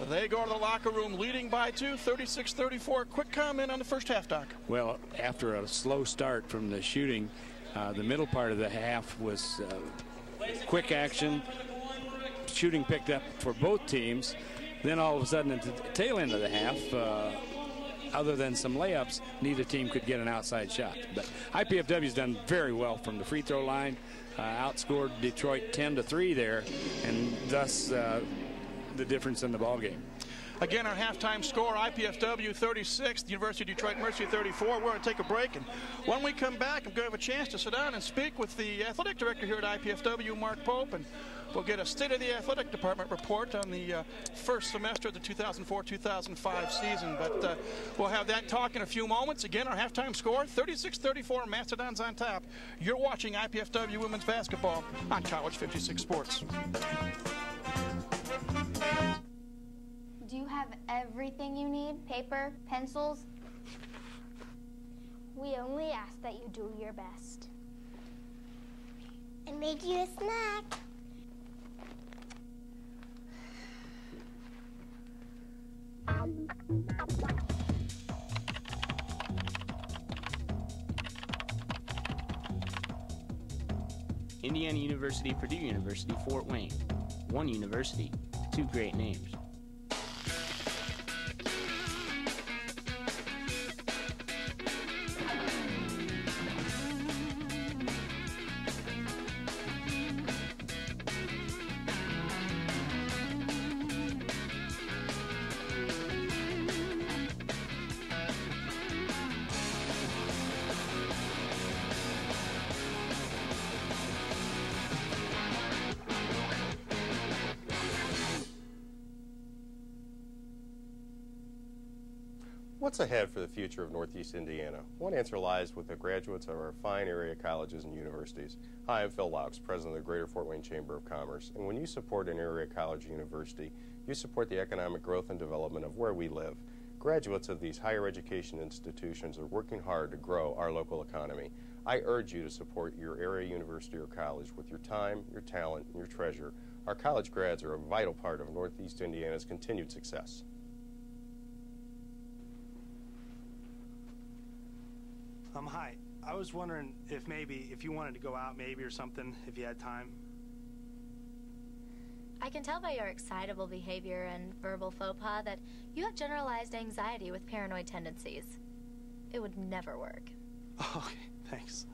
A: they go to the locker room leading by 2, 36-34. Quick comment on the first half, Doc.
B: Well, after a slow start from the shooting, the middle part of the half was quick action. Shooting picked up for both teams. Then all of a sudden at the tail end of the half, other than some layups, neither team could get an outside shot. But IPFW's done very well from the free throw line, outscored Detroit 10-3 there, and thus the difference in the ball game.
A: Again, our halftime score, IPFW 36, University of Detroit Mercy 34. We're going to take a break, and when we come back, I'm going to have a chance to sit down and speak with the athletic director here at IPFW, Mark Pope, and we'll get a State of the Athletic Department report on the first semester of the 2004-2005 season. But we'll have that talk in a few moments. Again, our halftime score, 36-34, Mastodons on top. You're watching IPFW Women's Basketball on College 56 Sports.
G: Do you have everything you need? Paper, pencils?
H: We only ask that you do your best.
I: I made you a snack.
E: Indiana University, Purdue University, Fort Wayne. One university, two great names.
L: What's ahead for the future of Northeast Indiana? One answer lies with the graduates of our fine area colleges and universities. Hi, I'm Phil Laux, president of the Greater Fort Wayne Chamber of Commerce. And when you support an area college or university, you support the economic growth and development of where we live. Graduates of these higher education institutions are working hard to grow our local economy. I urge you to support your area university or college with your time, your talent, and your treasure. Our college grads are a vital part of Northeast Indiana's continued success.
C: Hi. I was wondering if you wanted to go out maybe or something, if you had time.
D: I can tell by your excitable behavior and verbal faux pas that you have generalized anxiety with paranoid tendencies. It would never work.
C: Okay, thanks.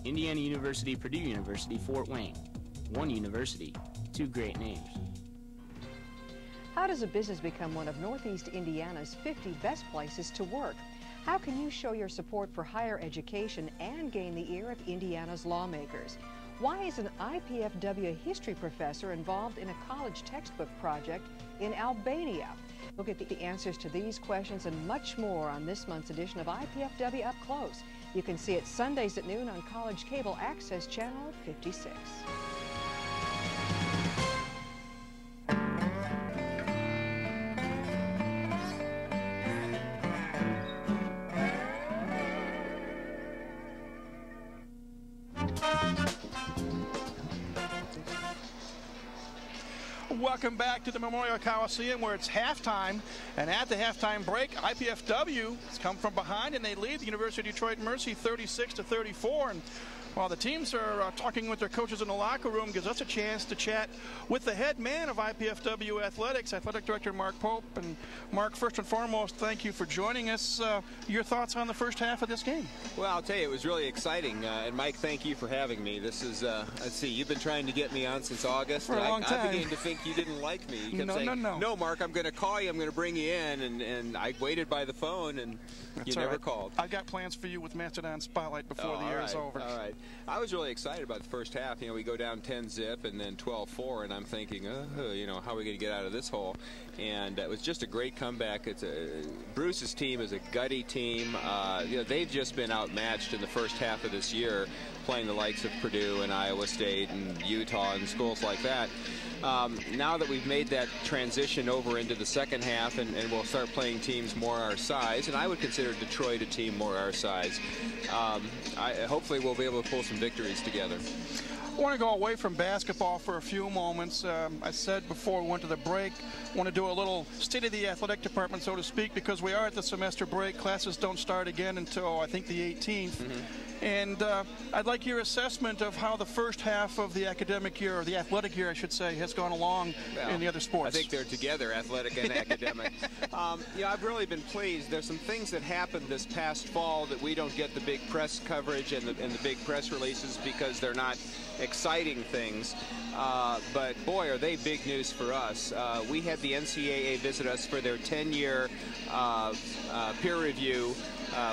E: Indiana University, Purdue University, Fort Wayne. One university, two great names.
F: How does a business become one of Northeast Indiana's 50 best places to work? How can you show your support for higher education and gain the ear of Indiana's lawmakers? Why is an IPFW history professor involved in a college textbook project in Albania? We'll get the answers to these questions and much more on this month's edition of IPFW Up Close. You can see it Sundays at noon on College Cable Access Channel 56.
A: Welcome back to the Memorial Coliseum, where it's halftime, and at the halftime break, IPFW has come from behind and they lead the University of Detroit Mercy 36-34. And while the teams are talking with their coaches in the locker room, gives us a chance to chat with the head man of IPFW Athletics, Athletic Director Mark Pope. And Mark, first and foremost, thank you for joining us. Your thoughts on the first half of this game?
M: Well, I'll tell you, it was really exciting. And Mike, thank you for having me. This is, let's see, you've been trying to get me on since August.
A: For a long time.
M: I began to think you didn't like me. You kept saying,
A: no,
M: Mark, I'm going to call you. I'm going to bring you in. And I waited by the phone, and you never called.
A: I've got plans for you with Mastodon Spotlight before the year is over.
M: All right. I was really excited about the first half. You know, we go down 10-zip and then 12-4, and I'm thinking, you know, how are we going to get out of this hole? And it was just a great comeback. Bruce's team is a gutty team. You know, they've just been outmatched in the first half of this year, playing the likes of Purdue and Iowa State and Utah and schools like that. Now that we've made that transition over into the second half, and we'll start playing teams more our size, and I would consider Detroit a team more our size, hopefully we'll be able to pull some victories together.
A: I want to go away from basketball for a few moments. I said before we went to the break, I want to do a little state of the athletic department, so to speak, because we are at the semester break. Classes don't start again until, I think, the 18th. And I'd like your assessment of how the first half of the academic year, or the athletic year, I should say, has gone along in the other sports.
M: I think they're together, athletic and academic. Yeah, I've really been pleased. There's some things that happened this past fall that we don't get the big press coverage and the big press releases because they're not exciting things. But boy, are they big news for us. We had the NCAA visit us for their 10-year peer review.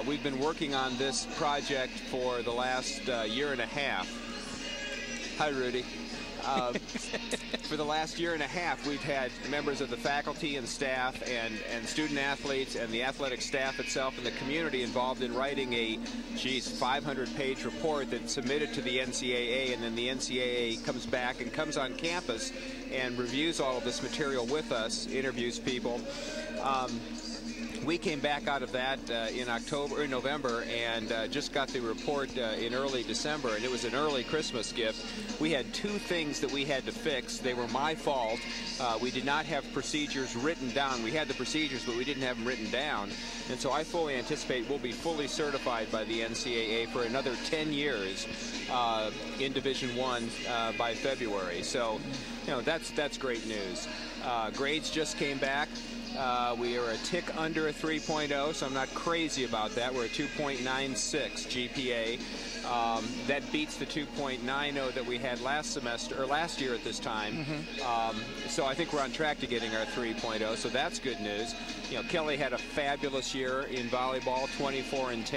M: We've been working on this project for the last year and a half. Hi, Rudy. For the last year and a half, we've had members of the faculty and staff and student athletes and the athletic staff itself and the community involved in writing a 500-page report that's submitted to the NCAA, and then the NCAA comes back and comes on campus and reviews all of this material with us, interviews people. We came back out of that in November, and just got the report in early December, and it was an early Christmas gift. We had two things that we had to fix. They were my fault. We did not have procedures written down. We had the procedures, but we didn't have them written down. And so I fully anticipate we'll be fully certified by the NCAA for another 10 years in Division I by February. So, you know, that's great news. Grades just came back. We are a tick under a 3.0, so I'm not crazy about that. We're a 2.96 GPA. That beats the 2.90 that we had last year at this time. So I think we're on track to getting our 3.0, so that's good news. You know, Kelly had a fabulous year in volleyball, 24-10,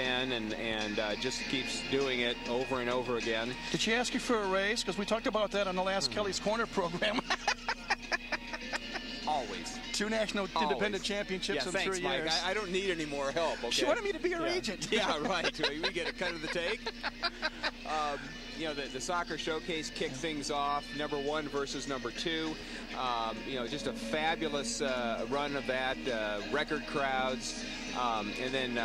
M: and just keeps doing it over and over again.
A: Did she ask you for a raise? Because we talked about that on the last Kelly's Corner program.
M: Always.
A: 2 national independent championships in
M: thanks,
A: 3
M: Mike.
A: years.
M: I don't need any more help. Okay?
A: She wanted me to be her agent.
M: Yeah, right. We get a cut of the take. You know, the soccer showcase kicked things off. Number 1 versus number 2. You know, just a fabulous run of that. Record crowds. And then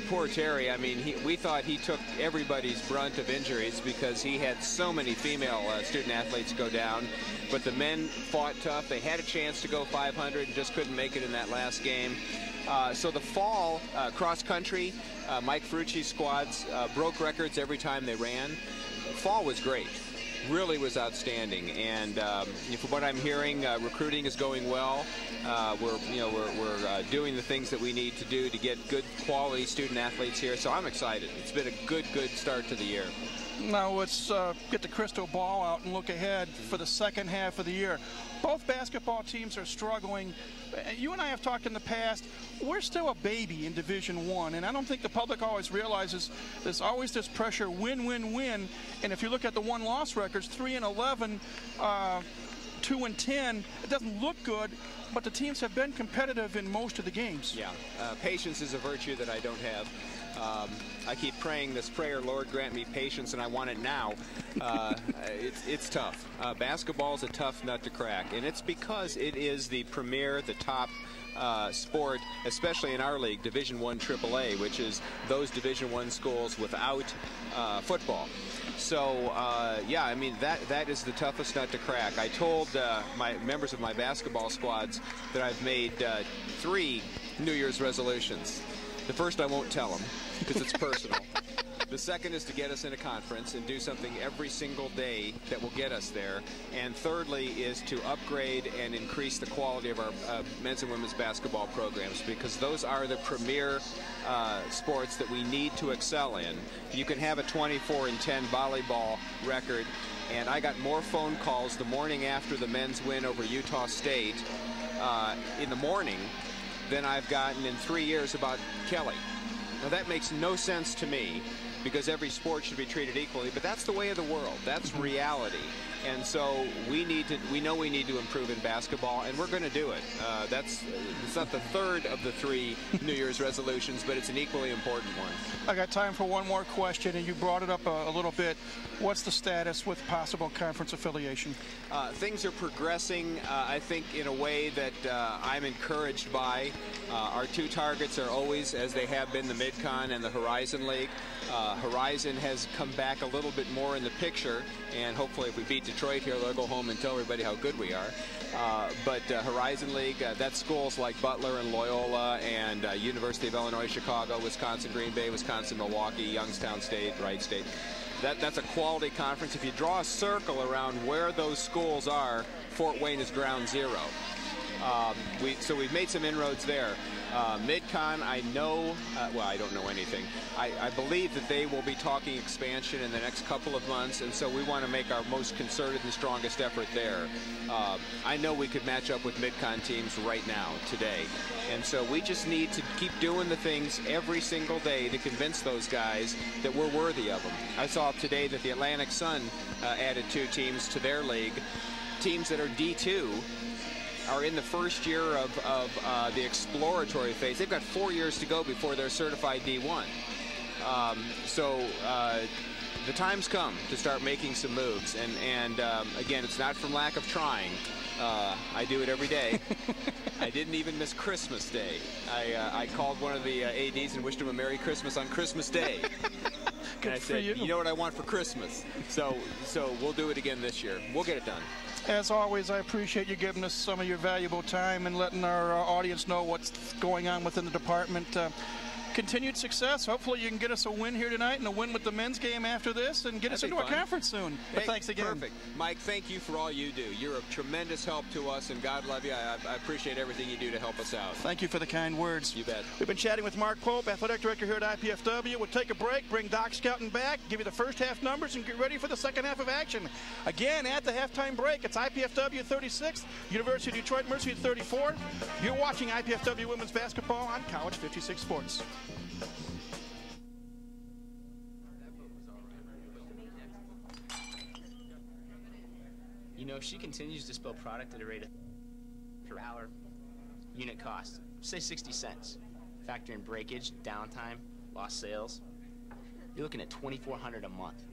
M: poor Terry, I mean, we thought he took everybody's brunt of injuries because he had so many female student athletes go down. But the men fought tough. They had a chance to go 500 and just couldn't make it in that last game. So the fall cross country, Mike Ferrucci's squads broke records every time they ran. Fall was great. Really was outstanding, and from what I'm hearing, recruiting is going well. We're doing the things that we need to do to get good quality student athletes here. So I'm excited. It's been a good start to the year.
A: Now let's get the crystal ball out and look ahead for the second half of the year. Both basketball teams are struggling. You and I have talked in the past. We're still a baby in Division I, and I don't think the public always realizes there's always this pressure, win, win, win. And if you look at the one-loss records, 3-11, 2-10, it doesn't look good, but the teams have been competitive in most of the games.
M: Yeah, patience is a virtue that I don't have. I keep praying this prayer, Lord, grant me patience, and I want it now. It's tough. Basketball is a tough nut to crack, and it's because it is the premier, the top sport, especially in our league, Division I AAA, which is those Division I schools without football. So, yeah, I mean, that is the toughest nut to crack. I told my members of my basketball squads that I've made 3 New Year's resolutions. The first I won't tell them because it's personal. The second is to get us in a conference and do something every single day that will get us there. And thirdly is to upgrade and increase the quality of our men's and women's basketball programs, because those are the premier sports that we need to excel in. You can have a 24-10 volleyball record, and I got more phone calls the morning after the men's win over Utah State in the morning than I've gotten in 3 years about Kelly. Now that makes no sense to me, because every sport should be treated equally, but that's the way of the world. That's reality. And so we know we need to improve in basketball, and we're going to do it. It's not the third of the 3 New Year's resolutions, but it's an equally important one.
A: I got time for one more question, and you brought it up a little bit. What's the status with possible conference affiliation?
M: Things are progressing, I think, in a way that I'm encouraged by. Our 2 targets are always, as they have been, the Mid-Con and the Horizon League. Horizon has come back a little bit more in the picture, and hopefully if we beat Detroit here, they'll go home and tell everybody how good we are. But Horizon League, that's schools like Butler and Loyola and University of Illinois, Chicago, Wisconsin, Green Bay, Wisconsin, Milwaukee, Youngstown State, Wright State. That's a quality conference. If you draw a circle around where those schools are, Fort Wayne is ground zero. So we've made some inroads there. Mid-Con, I know, well, I don't know anything. I believe that they will be talking expansion in the next couple of months, and so we want to make our most concerted and strongest effort there. I know we could match up with Mid-Con teams right now, today. And so we just need to keep doing the things every single day to convince those guys that we're worthy of them. I saw today that the Atlantic Sun added 2 teams to their league. Teams that are D2 are in the first year of the exploratory phase. They've got 4 years to go before they're certified D1. So the time's come to start making some moves. And again, it's not from lack of trying. I do it every day. I didn't even miss Christmas Day. I called one of the ADs and wished him a Merry Christmas on Christmas Day. And I said, you know what I want for Christmas? So we'll do it again this year. We'll get it done.
A: As always, I appreciate you giving us some of your valuable time and letting our audience know what's going on within the department. Continued success. Hopefully you can get us a win here tonight and a win with the men's game after this and get us into a conference soon. But thanks again.
M: Perfect. Mike, thank you for all you do. You're a tremendous help to us, and God love you. I appreciate everything you do to help us out.
A: Thank you for the kind words.
M: You bet.
A: We've been chatting with Mark Pope, Athletic Director here at IPFW. We'll take a break, bring Doc Scouten back, give you the first half numbers, and get ready for the second half of action. Again, at the halftime break, it's IPFW 36, University of Detroit Mercy 34. You're watching IPFW Women's Basketball on College 56 Sports.
E: You know, she continues to spill product at a rate of per hour. Unit cost, say 60 cents. Factor in breakage, downtime, lost sales. You're looking at $2,400 a month.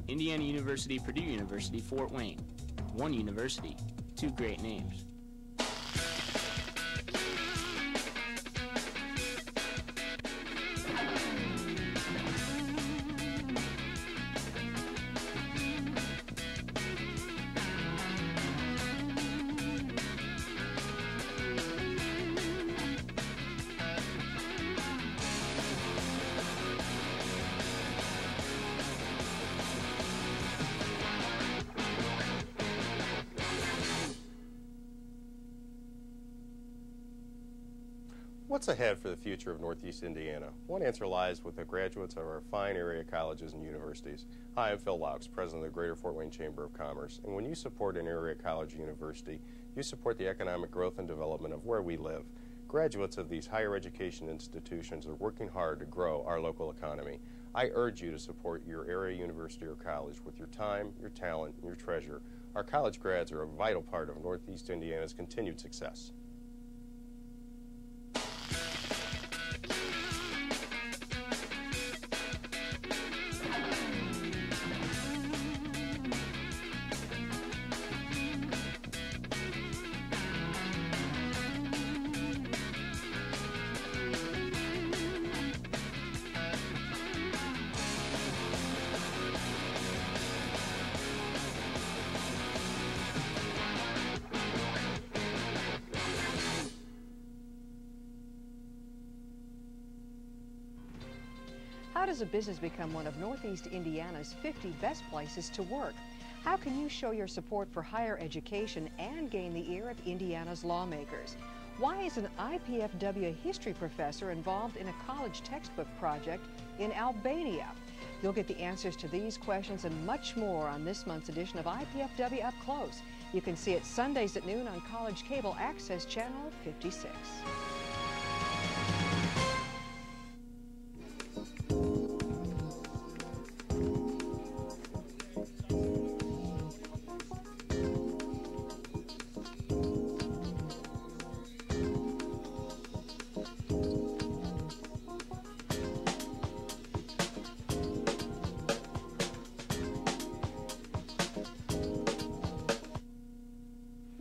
E: Indiana University, Purdue University, Fort Wayne. One university, two great names.
L: What's ahead for the future of Northeast Indiana? One answer lies with the graduates of our fine area colleges and universities. Hi, I'm Phil Laux, President of the Greater Fort Wayne Chamber of Commerce. And when you support an area college or university, you support the economic growth and development of where we live. Graduates of these higher education institutions are working hard to grow our local economy. I urge you to support your area university or college with your time, your talent, and your treasure. Our college grads are a vital part of Northeast Indiana's continued success.
F: How does a business become one of Northeast Indiana's 50 best places to work? How can you show your support for higher education and gain the ear of Indiana's lawmakers? Why is an IPFW history professor involved in a college textbook project in Albania? You'll get the answers to these questions and much more on this month's edition of IPFW Up Close. You can see it Sundays at noon on College Cable Access Channel 56.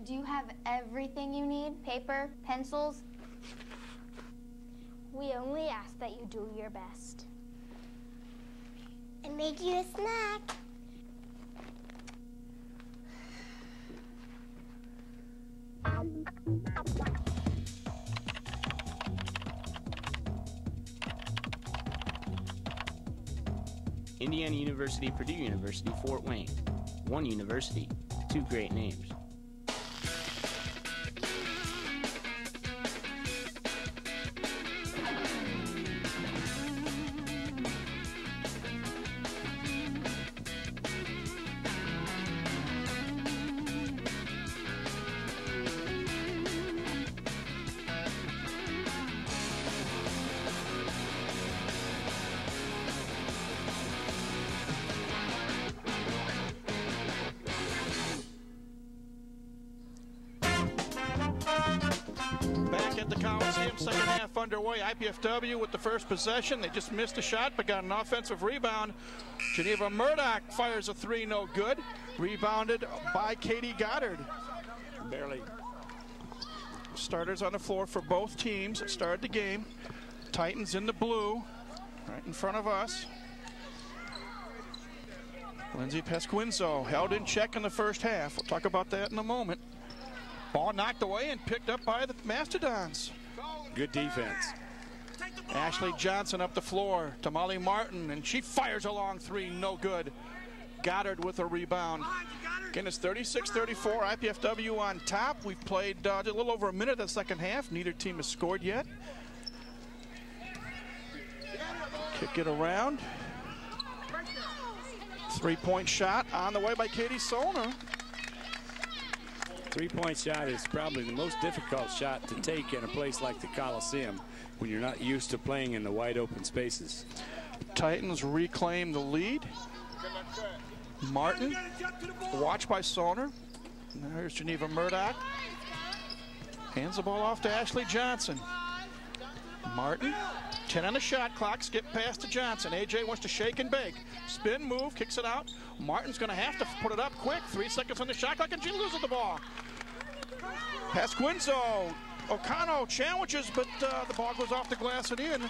G: Do you have everything you need? Paper, pencils?
H: We only ask that you do your best.
I: And made you a snack.
E: Indiana University, Purdue University, Fort Wayne. One university, two great names.
A: Back at the Coliseum, second half underway. IPFW with the first possession. They just missed a shot, but got an offensive rebound. Geneva Murdoch fires a three, no good. Rebounded by Katie Goddard.
B: Barely.
A: Starters on the floor for both teams. It started the game. Titans in the blue, right in front of us. Lindsay Pesquinzo held in check in the first half. We'll talk about that in a moment. Ball knocked away and picked up by the Mastodons.
B: Good defense.
A: Ashley Johnson up the floor to Molly Martin, and she fires a long three, no good. Goddard with a rebound. Again, it's 36-34, IPFW on top. We've played a little over a minute of the second half. Neither team has scored yet. Kick it around. Three-point shot on the way by Katie Solner.
B: Three-point shot is probably the most difficult shot to take in a place like the Coliseum when you're not used to playing in the wide open spaces.
A: Titans reclaim the lead. Martin, watched by Soner. There's Geneva Murdoch. Hands the ball off to Ashley Johnson. Martin, 10 on the shot clock, skip pass to Johnson. AJ wants to shake and bake. Spin move, kicks it out. Martin's going to have to put it up quick. 3 seconds on the shot clock, and she loses the ball. Pasquinzo, O'Connell challenges, but the ball goes off the glass and in.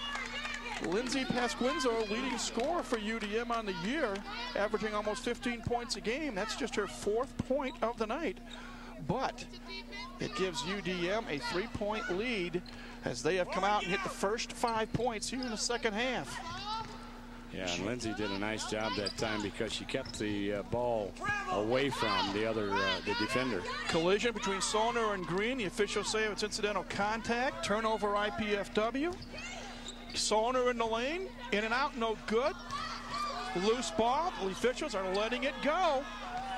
A: Lindsay Pasquinzo, leading scorer for UDM on the year, averaging almost 15 points a game. That's just her 4th point of the night. But it gives UDM a 3-point lead as they have come out and hit the first 5 points here in the second half.
B: Yeah, and Lindsay did a nice job that time because she kept the ball away from the other the defender.
A: Collision between Soner and Green. The officials say it's incidental contact. Turnover IPFW. Soner in the lane. In and out, no good. Loose ball. The officials are letting it go.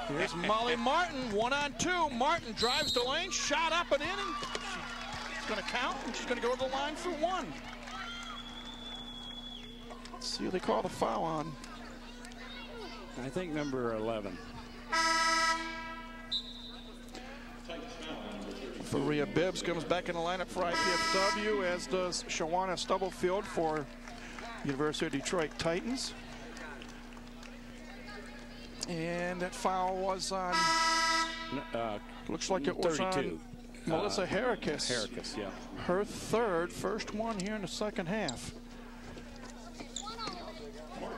A: Here's Molly Martin, 1-on-2. Martin drives the lane, shot up and in, and she's going to count, and she's going to go to the line for 1. Let's see who they call the foul on.
B: I think number 11.
A: Faria Bibbs comes back in the lineup for IPFW, as does Shawana Stubblefield for University of Detroit Titans. And that foul was on, looks like it was 32. On Melissa Heracus.
B: Heracus, yeah.
A: Her first one here in the second half.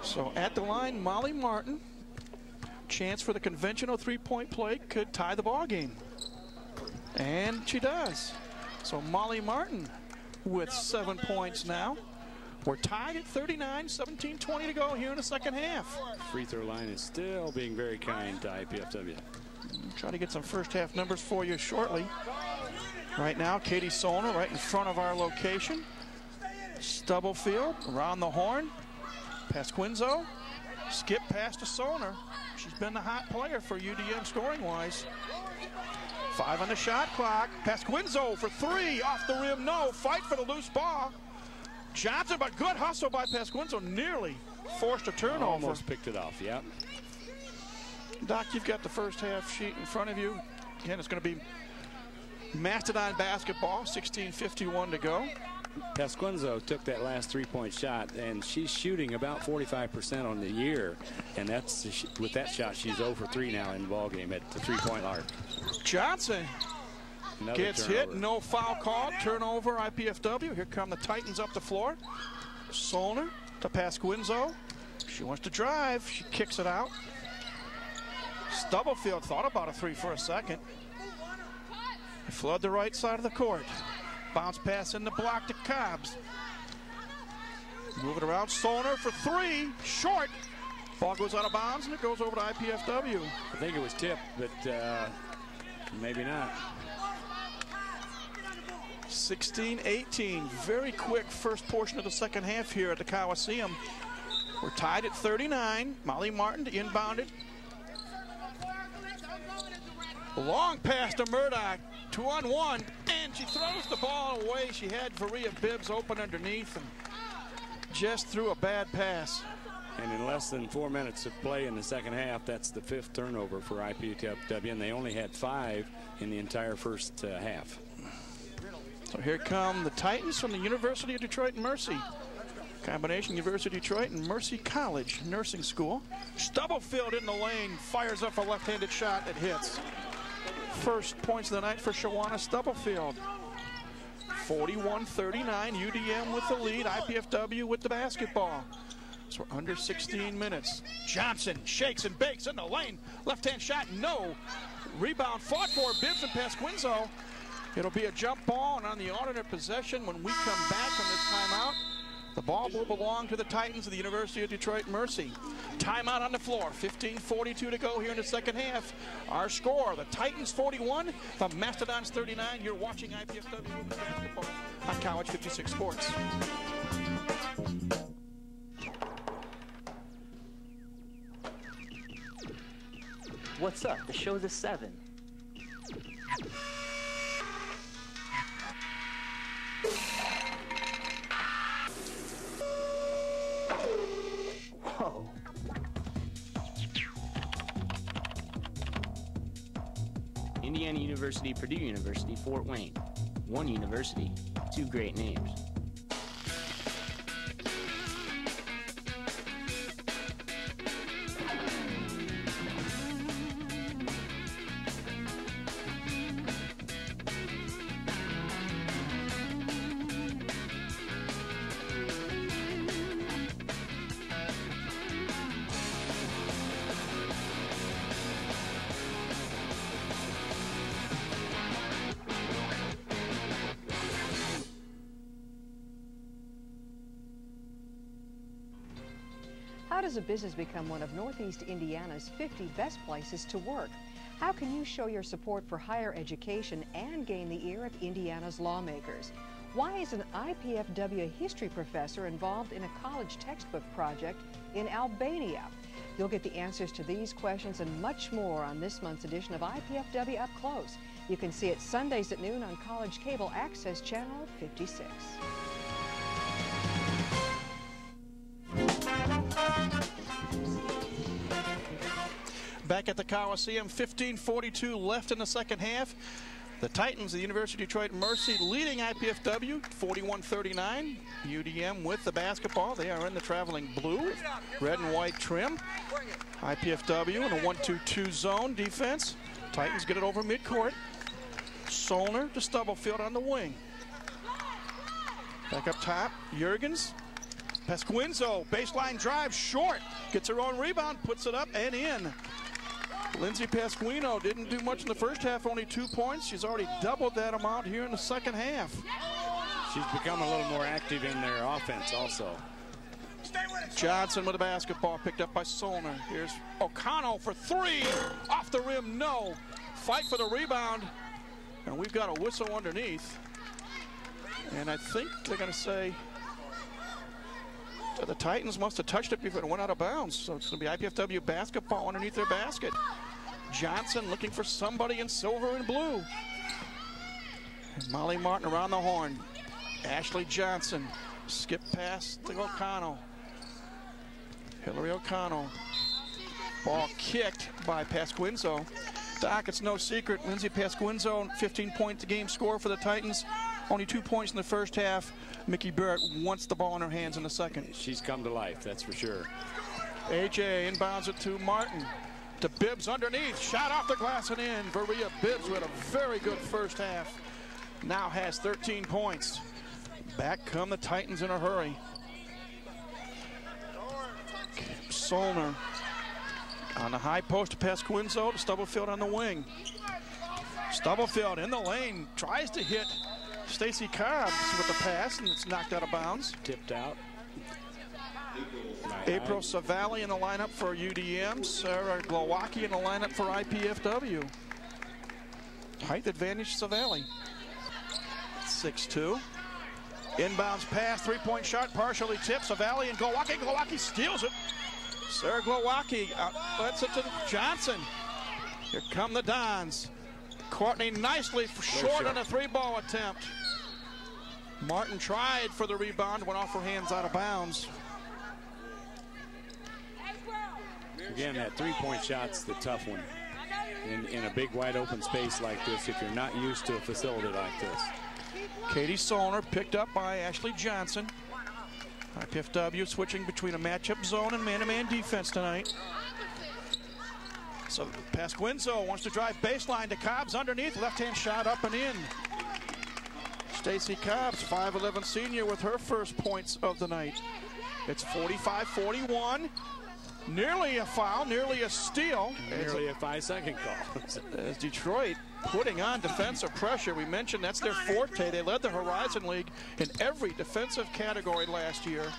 A: So at the line, Molly Martin. Chance for the conventional 3-point play, could tie the ball game. And she does. So Molly Martin with 7 points now. We're tied at 39, 17-20 to go here in the second half.
B: Free throw line is still being very kind to IPFW.
A: Try to get some first half numbers for you shortly. Right now, Katie Soner right in front of our location. Stubblefield around the horn. Pasquinzo, skip pass to Soner. She's been the hot player for UDM scoring-wise. 5 on the shot clock. Pasquinzo for 3, off the rim, no. Fight for the loose ball. Johnson, but good hustle by Pasquinzo, nearly forced a turnover.
B: Almost picked it off, yeah.
A: Doc, you've got the first half sheet in front of you. Again, it's going to be Mastodon basketball, 16:51 to go.
B: Pasquinzo took that last 3-point shot, and she's shooting about 45% on the year. And that's with that shot, she's 0 for 3 now in the ball game at the 3-point arc.
A: Johnson
B: Another
A: gets
B: turnover.
A: hit, no foul called. Turnover, IPFW. Here come the Titans up the floor. Soner to Pasquinzo. She wants to drive. She kicks it out. Stubblefield thought about a 3 for a second. They flood the right side of the court. Bounce pass in the block to Cobbs. Move it around. Soner for 3. Short. Ball goes out of bounds, and it goes over to IPFW.
B: I think it was tipped, but maybe not.
A: 16-18. Very quick first portion of the second half here at the Coliseum. We're tied at 39. Molly Martin to inbound it. Long pass to Murdoch. 2-on-1. And she throws the ball away. She had Faria Bibbs open underneath and just threw a bad pass.
B: And in less than 4 minutes of play in the second half, that's the 5th turnover for IPFW, and they only had 5 in the entire first half.
A: So here come the Titans from the University of Detroit Mercy. Combination University of Detroit and Mercy College Nursing School. Stubblefield in the lane, fires up a left-handed shot that hits. First points of the night for Shawana Stubblefield. 41-39, UDM with the lead, IPFW with the basketball. So we're under 16 minutes. Johnson shakes and bakes in the lane. Left-hand shot, no. Rebound fought for Bibbs and Pasquinzo. It'll be a jump ball, and on the alternate possession, when we come back from this timeout, the ball will belong to the Titans of the University of Detroit Mercy. Timeout on the floor. 15:42 to go here in the second half. Our score, the Titans 41, the Mastodons 39. You're watching IPFW basketball on College 56 Sports.
J: What's up? The show's at 7.
E: Indiana University, Purdue University, Fort Wayne. One university, two great names.
F: How does a business become one of Northeast Indiana's 50 best places to work? How can you show your support for higher education and gain the ear of Indiana's lawmakers? Why is an IPFW history professor involved in a college textbook project in Albania? You'll get the answers to these questions and much more on this month's edition of IPFW Up Close. You can see it Sundays at noon on College Cable Access Channel 56.
A: Back at the Coliseum, 15:42 left in the second half. The Titans, the University of Detroit Mercy, leading IPFW 41-39. UDM with the basketball. They are in the traveling blue, red and white trim. IPFW in a 1-2-2 zone defense. Titans get it over midcourt. Solner to Stubblefield on the wing. Back up top, Juergens. Pasquinzo, baseline drive, short. Gets her own rebound, puts it up and in. Lindsay Pasquino didn't do much in the first half, only 2 points. She's already doubled that amount here in the second half.
B: She's become a little more active in their offense also.
A: Johnson with the basketball, picked up by Solner. Here's O'Connell for three. Off the rim, no. Fight for the rebound. And we've got a whistle underneath. And I think they're going to say the Titans must have touched it before it went out of bounds. So it's going to be IPFW basketball underneath their basket. Johnson looking for somebody in silver and blue. And Molly Martin around the horn. Ashley Johnson. Skip pass to O'Connell. Hillary O'Connell. Ball kicked by Pasquinzo. Doc, it's no secret. Lindsay Pasquinzo, 15-point game score for the Titans. Only 2 points in the first half. Mickey Barrett wants the ball in her hands in the second.
B: She's come to life, that's for sure.
A: AJ inbounds it to Martin. To Bibbs underneath. Shot off the glass and in. Varia Bibbs with a very good first half. Now has 13 points. Back come the Titans in a hurry. Solner on the high post to Pasquinzo to Stubblefield on the wing. Stubblefield in the lane, tries to hit Stacy Cobbs with the pass, and it's knocked out of bounds.
B: Tipped out.
A: April Savali in the lineup for UDM. Sarah Glowacki in the lineup for IPFW. Height advantage Savali. 6'2". Inbounds pass, three-point shot, partially tipped. Savali and Glowacki. Glowacki steals it. Sarah Glowacki lets it to Johnson. Here come the Dons. Courtney nicely short on a three-ball attempt. Martin tried for the rebound, went off her hands out of bounds.
B: Again, that three-point shot's the tough one. In a big wide open space like this, if you're not used to a facility like this.
A: Katie Solner picked up by Ashley Johnson. IPFW switching between a matchup zone and man-to-man defense tonight. So Pasquinzo wants to drive baseline to Cobbs underneath. Left-hand shot up and in. Stacy Cobbs, 5'11" senior with her first points of the night. It's 45-41. Nearly a foul, nearly a steal.
B: Nearly a 5-second call.
A: As Detroit putting on defensive pressure. We mentioned that's their forte. They led the Horizon League in every defensive category last year.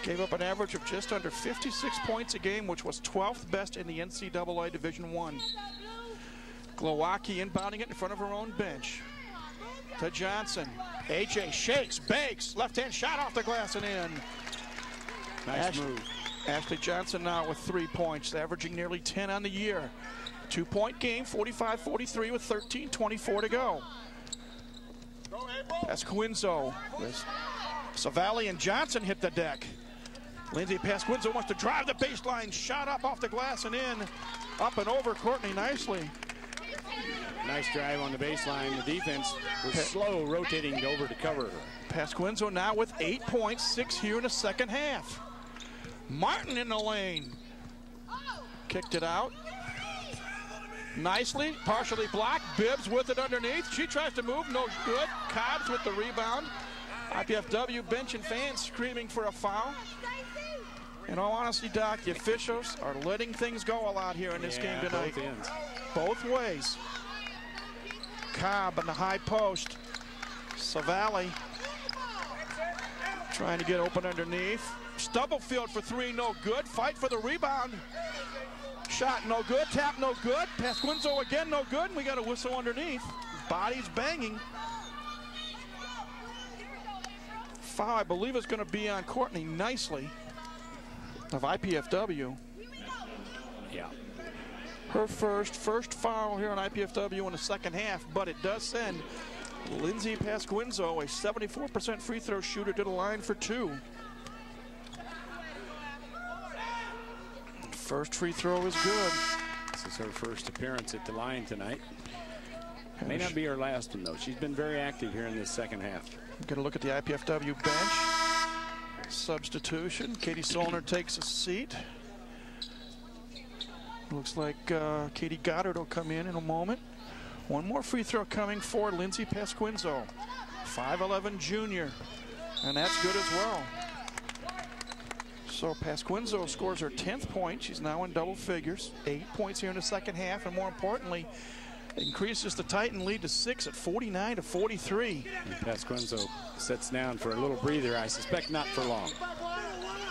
A: Gave up an average of just under 56 points a game, which was 12th best in the NCAA Division I. Glowacki inbounding it in front of her own bench. To Johnson. AJ shakes, bakes, left-hand shot off the glass and in.
B: Nice move.
A: Ashley Johnson now with 3 points, averaging nearly 10 on the year. 2-point game, 45-43 with 13:24 to go. Pasquinzo. Savali and Johnson hit the deck. Lindsay Pasquinzo wants to drive the baseline, shot up off the glass and in. Up and over Courtney nicely.
B: Nice drive on the baseline. The defense was slow rotating over to cover her.
A: Pasquinzo now with 8 points, 6 here in the second half. Martin in the lane. Kicked it out. Nicely, partially blocked. Bibbs with it underneath. She tries to move, no good. Cobbs with the rebound. IPFW bench and fans screaming for a foul. In all honesty, Doc, the officials are letting things go a lot here in this game tonight.
B: Both ends.
A: Both ways. Cobb on the high post. Savali trying to get open underneath. Stubblefield for three, no good. Fight for the rebound. Shot no good, tap no good. Pasquinzo again no good, and we got a whistle underneath. Bodies banging. Foul, I believe, is going to be on Courtney Nicely of IPFW.
B: Yeah.
A: Her first foul here on IPFW in the second half, but it does send Lindsay Pasquinzo, a 74% free throw shooter, to the line for 2. First free throw is good.
B: This is her first appearance at the line tonight. May not be her last one, though. She's been very active here in this second half.
A: Get a look at the IPFW bench. Substitution. Katie Solner takes a seat. Looks like Katie Goddard will come in a moment. One more free throw coming for Lindsay Pasquinzo, 5'11" junior, and that's good as well. So Pasquinzo scores her 10th point. She's now in double figures. 8 points here in the second half, and more importantly, increases the Titan lead to 6 at 49-43.
B: And Pasquinzo sits down for a little breather. I suspect not for long.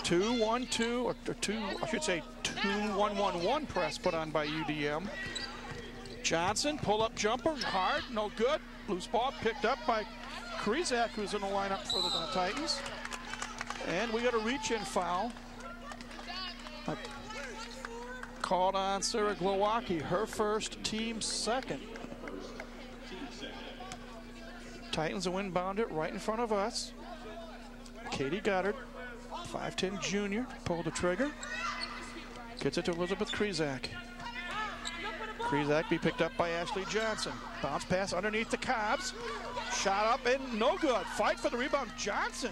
A: 2-1-2, or 2, I should say 2-1-1-1 press put on by UDM. Johnson, pull-up jumper, hard, no good. Loose ball picked up by Krizak, who's in the lineup for the Titans. And we got a reach-in foul. Called on Sarah Glowacki, her first, team second. Titans will inbound it right in front of us. Katie Goddard, 5'10" junior, pulled the trigger. Gets it to Elizabeth Krizak. Krizak be picked up by Ashley Johnson. Bounce pass underneath the Cobbs. Shot up and no good. Fight for the rebound. Johnson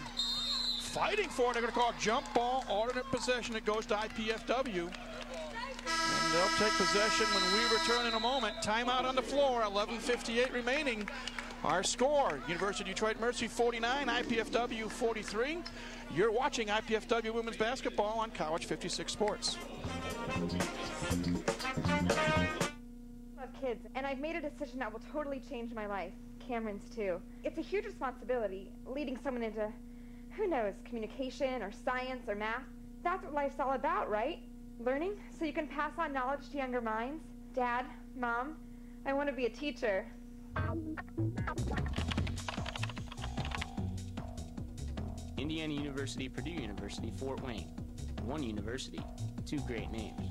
A: fighting for it. They're going to call a jump ball, alternate possession. It goes to IPFW. And they'll take possession when we return in a moment. Timeout on the floor, 11:58 remaining. Our score, University of Detroit Mercy 49, IPFW 43. You're watching IPFW Women's Basketball on College 56 Sports.
K: I love kids, and I've made a decision that will totally change my life. Cameron's too. It's a huge responsibility, leading someone into, who knows, communication or science or math. That's what life's all about, right? Learning so you can pass on knowledge to younger minds. Dad, Mom, I want to be a teacher.
E: Indiana University, Purdue University, Fort Wayne. One university, two great names.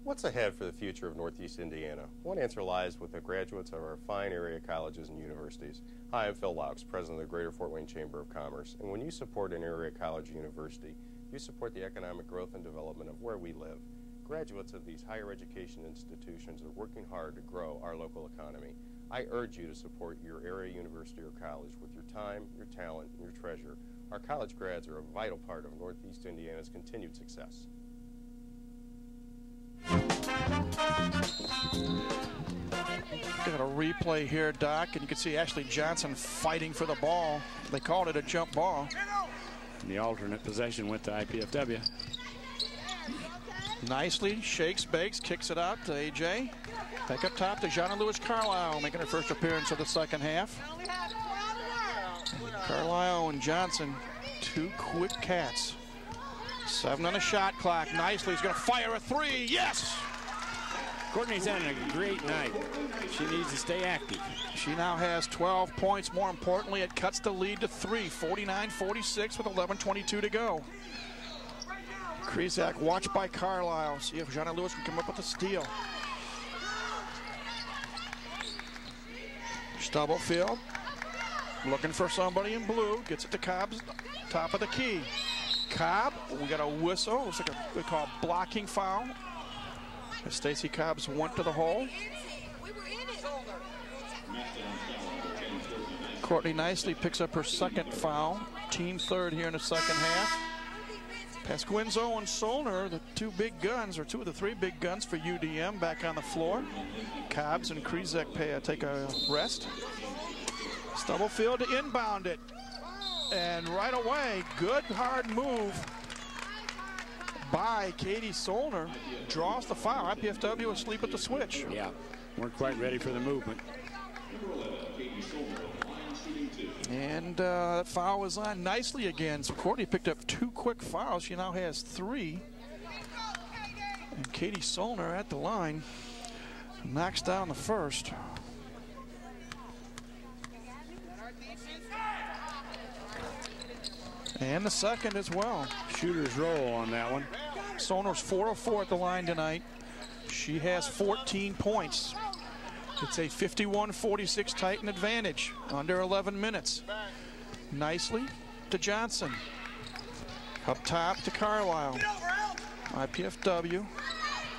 L: What's ahead for the future of Northeast Indiana? One answer lies with the graduates of our fine area colleges and universities. Hi, I'm Phil Laux, President of the Greater Fort Wayne Chamber of Commerce. And when you support an area college or university, you support the economic growth and development of where we live. Graduates of these higher education institutions are working hard to grow our local economy. I urge you to support your area university or college with your time, your talent, and your treasure. Our college grads are a vital part of Northeast Indiana's continued success.
A: Got a replay here, Doc, and you can see Ashley Johnson fighting for the ball. They called it a jump ball.
B: And the alternate possession went to IPFW.
A: Nicely, shakes, bakes, kicks it out to AJ. Back up top to Jana Lewis Carlisle, making her first appearance of the second half. Carlisle and Johnson, two quick cats. 7 on the shot clock. Nicely, he's going to fire a three. Yes!
B: Courtney's having a great night. She needs to stay active.
A: She now has 12 points. More importantly, it cuts the lead to 3, 49-46 with 11:22 to go. Krizak watched by Carlisle. See if Jana Lewis can come up with a steal. Stubblefield looking for somebody in blue. Gets it to Cobb's top of the key. Cobb, we got a whistle. Looks like we call a blocking foul. As Stacey Cobbs went to the hole. Courtney nicely picks up her second foul. Team third here in the second half. Pasquinzo and Solner, the two big guns, or two of the three big guns for UDM, back on the floor. Cobbs and Krizak take a rest. Stubblefield to inbound it. And right away, good hard move by Katie Solner. Draws the foul. IPFW asleep at the switch.
B: Yeah, weren't quite ready for the movement.
A: And that foul was on nicely again. So Courtney picked up 2 quick fouls. She now has 3. And Katie Solner at the line knocks down the first. And the second as well.
B: Shooter's roll on that one.
A: Solner's 4 of 4 at the line tonight. She has 14 points. It's a 51-46 Titan advantage, under 11 minutes. Nicely to Johnson. Up top to Carlisle. IPFW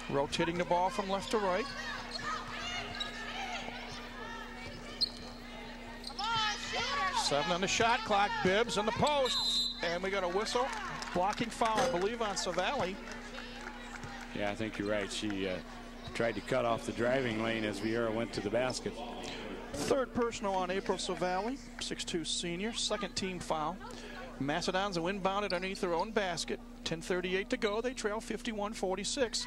A: rotating the ball from left to right. Seven on the shot clock. Bibbs on the post. And we got a whistle. Blocking foul, I believe, on Savali.
B: Yeah, I think you're right. She tried to cut off the driving lane as Vieira went to the basket.
A: Third personal on April Savali, 6'2" senior, second team foul. Mastodons are inbounded underneath their own basket. 10:38 to go. They trail 51-46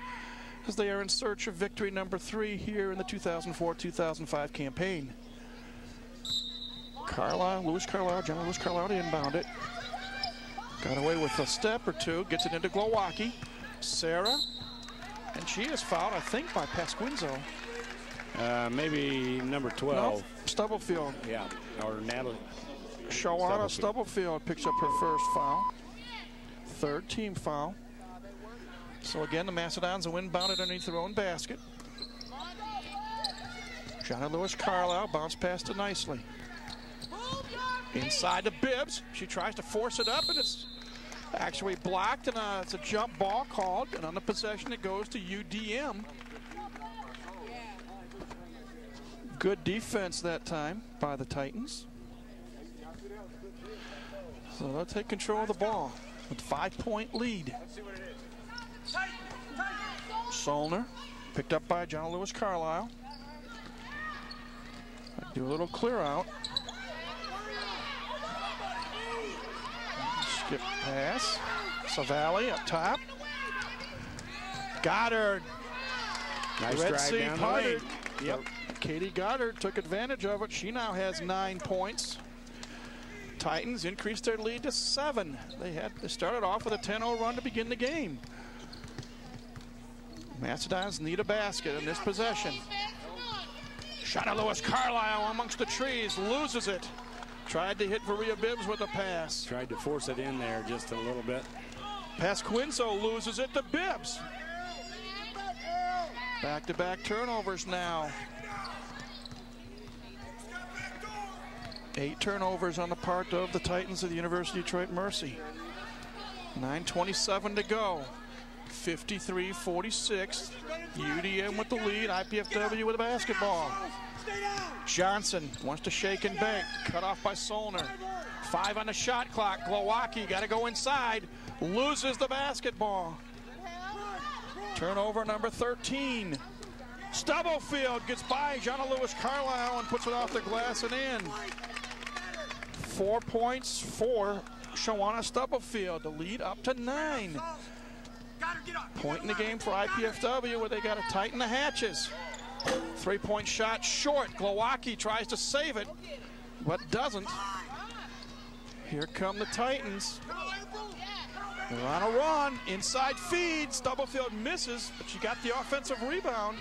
A: as they are in search of victory number 3 here in the 2004-2005 campaign. Carlisle, Lewis Carlisle, General Lewis Carlisle to inbound it. Got away with a step or two, gets it into Glowacki. Sarah, and she is fouled, I think, by Pasquinzo.
B: Maybe number 12.
A: No, Stubblefield.
B: Yeah, or Natalie.
A: Shawana Stubblefield picks up her first foul. Third team foul. So again, the Mastodons are inbounded underneath their own basket. Jana Lewis Carlisle bounced past it nicely. Inside to Bibbs. She tries to force it up, and it's actually blocked, and it's a jump ball called, and on the possession it goes to UDM. Good defense that time by the Titans. So they'll take control of the ball with 5-point lead. Solner picked up by John Lewis Carlisle. Do a little clear out. Skip pass. Savali up top. Goddard.
B: Nice
A: Red
B: drive
A: Sea
B: down the
A: putted.
B: lane. Yep.
A: Katie Goddard took advantage of it. She now has 9 points. Titans increased their lead to 7. They started off with a 10-0 run to begin the game. Mastodons need a basket in this possession. Shot of Lewis Carlisle amongst the trees, loses it. Tried to hit Varia Bibbs with a pass.
B: Tried to force it in there just a little bit.
A: Pasquinzo loses it to Bibbs. Back-to-back turnovers now. 8 turnovers on the part of the Titans of the University of Detroit Mercy. 9:27 to go. 53-46. UDM with the lead. IPFW with a basketball. Johnson wants to shake and bake. Cut off by Solner. 5 on the shot clock. Glowacki got to go inside. Loses the basketball. Turnover number 13. Stubblefield gets by Jana Lewis Carlisle and puts it off the glass and in. 4 points for Shawana Stubblefield. The lead up to 9. Point in the game for IPFW where they got to tighten the hatches. 3-point shot short. Glowacki tries to save it, but doesn't. Here come the Titans. They're on a run. Inside feed. Stubblefield misses, but she got the offensive rebound.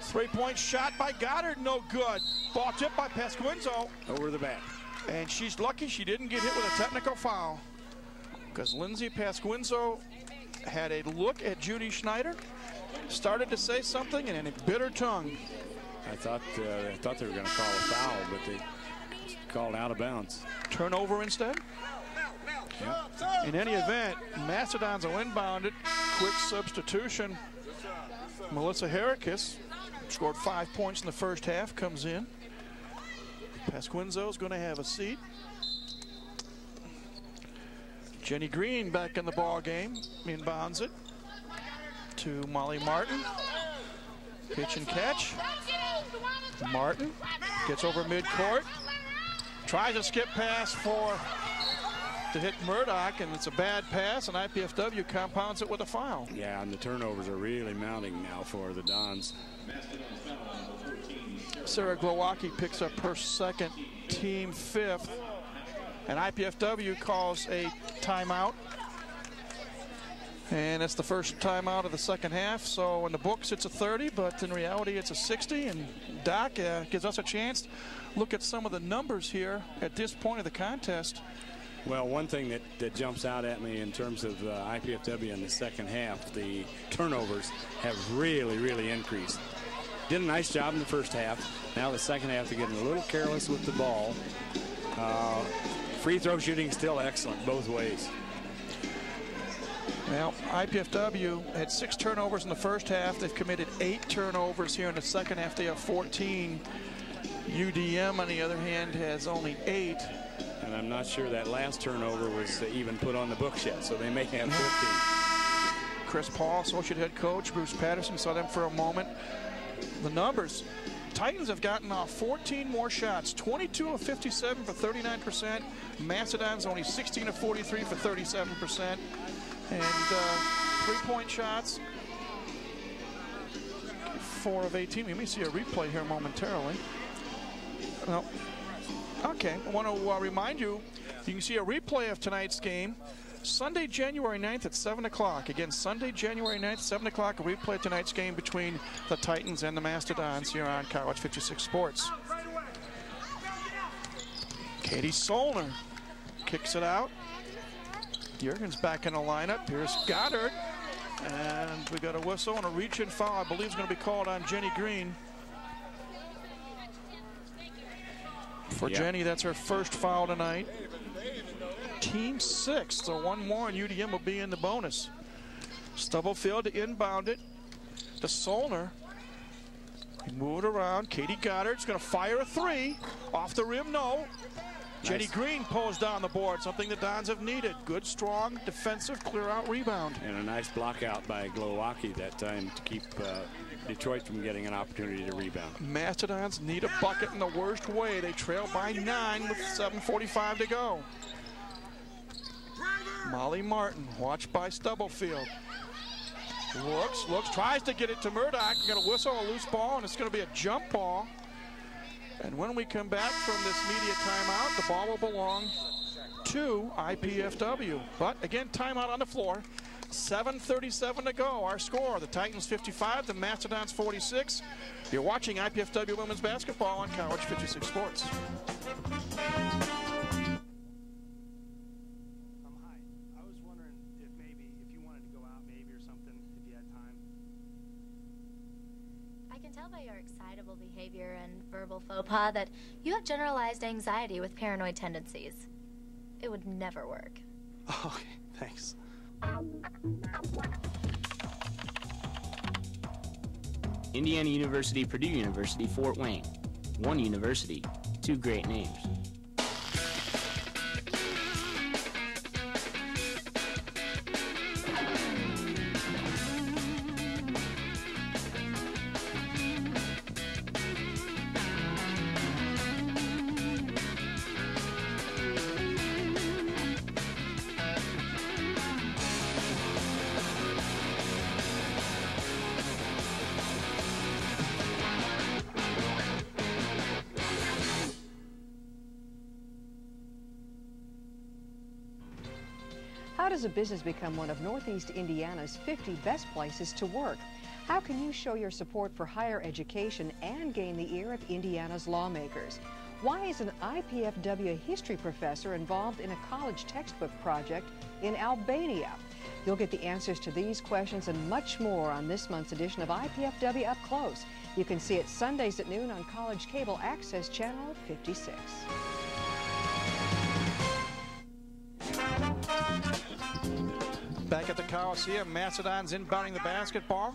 A: Three-point shot by Goddard, no good. Ball tipped by Pasquinzo.
B: Over the back.
A: And she's lucky she didn't get hit with a technical foul, because Lindsay Pasquinzo had a look at Judy Schneider, started to say something, and then it bit her tongue.
B: I thought they were going to call a foul, but they called out of bounds.
A: Turnover instead?
B: Yep.
A: In any event, Mastodons will inbound it. Quick substitution. Melissa Heracus scored 5 points in the first half, comes in. Pasquinzo's going to have a seat. Jenny Green back in the ball game, inbounds it to Molly Martin. Pitch and catch. Martin gets over midcourt, tries a skip pass to hit Murdoch, and it's a bad pass, and IPFW compounds it with a foul.
B: Yeah, and the turnovers are really mounting now for the Dons.
A: Sarah Glowacki picks up her second, team fifth, and IPFW calls a timeout. And it's the first timeout of the second half, so in the books it's a 30, but in reality it's a 60, and Doc gives us a chance to look at some of the numbers here at this point of the contest.
B: Well, one thing that jumps out at me in terms of IPFW in the second half, the turnovers have really increased. Did a nice job in the first half. Now the second half, they're getting a little careless with the ball. Free throw shooting still excellent both ways.
A: Well, IPFW had 6 turnovers in the first half. They've committed 8 turnovers here in the second half. They have 14. UDM, on the other hand, has only 8.
B: And I'm not sure that last turnover was even put on the books yet, so they may have 15.
A: Chris Paul, associate head coach. Bruce Patterson saw them for a moment. The numbers. Titans have gotten off 14 more shots, 22 of 57 for 39%. Mastodons only 16 of 43 for 37%. And 3-point shots, 4 of 18. We may see a replay here momentarily. No. Okay, I want to remind you, you can see a replay of tonight's game Sunday, January 9th at 7 o'clock. Again, Sunday, January 9th, 7 o'clock, a replay of tonight's game between the Titans and the Mastodons here on College 56 Sports. Katie Solner kicks it out. Jurgen's back in the lineup. Here's Goddard. And we got a whistle and a reach-in foul, I believe, is going to be called on Jenny Green. For Jenny, that's her first foul tonight. Team 6, so one more, and UDM will be in the bonus. Stubblefield to inbound it to Solner. Move it around. Katie Goddard's going to fire a 3. Off the rim, no. Jenny Green pulls down the board, something the Dons have needed. Good, strong, defensive, clear-out rebound.
B: And a nice block out by Glowacki that time to keep Detroit from getting an opportunity to rebound.
A: Mastodons need a bucket in the worst way. They trail by 9 with 7:45 to go. Molly Martin, watched by Stubblefield. Looks, tries to get it to Murdoch. We're going to whistle a loose ball, and it's going to be a jump ball. And when we come back from this media timeout, the ball will belong to IPFW. But again, timeout on the floor. 7:37 to go. Our score, the Titans 55, the Mastodons 46. You're watching IPFW Women's Basketball on College 56 Sports.
D: Behavior and verbal faux pas that you have generalized anxiety with paranoid tendencies. It would never work.
C: Okay, thanks.
E: Indiana University, Purdue University, Fort Wayne. One university, 2 great names.
F: How does a business become one of Northeast Indiana's 50 best places to work? How can you show your support for higher education and gain the ear of Indiana's lawmakers? Why is an IPFW history professor involved in a college textbook project in Albania? You'll get the answers to these questions and much more on this month's edition of IPFW Up Close. You can see it Sundays at noon on College Cable Access Channel 56.
A: Back at the Coliseum, Mastodons inbounding the basketball.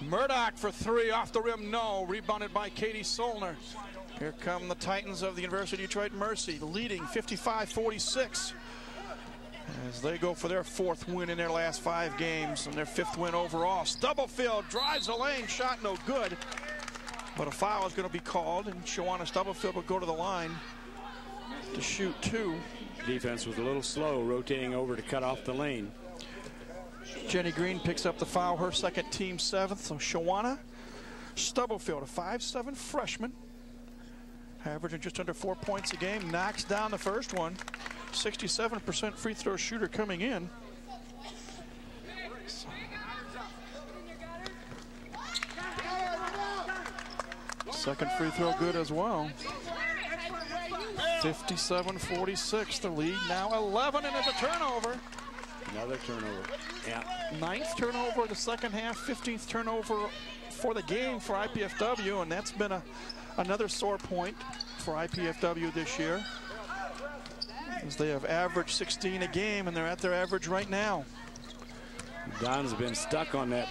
A: Murdoch for three, off the rim, no. Rebounded by Katie Solner. Here come the Titans of the University of Detroit Mercy, leading 55-46 as they go for their fourth win in their last 5 games and their 5th win overall. Stubblefield drives the lane, shot no good, but a foul is going to be called, and Shawana Stubblefield will go to the line to shoot 2.
B: Defense was a little slow, rotating over to cut off the lane.
A: Jenny Green picks up the foul, her second, team 7th. So Shawana Stubblefield, a 5'7" freshman, averaging just under 4 points a game, knocks down the first one. 67% free throw shooter coming in. Second free throw good as well. 57-46, the lead now 11, and there's a turnover.
B: Another turnover. Yeah.
A: 9th turnover of the second half, 15th turnover for the game for IPFW, and that's been another sore point for IPFW this year, as they have averaged 16 a game, and they're at their average right now.
B: Don's been stuck on that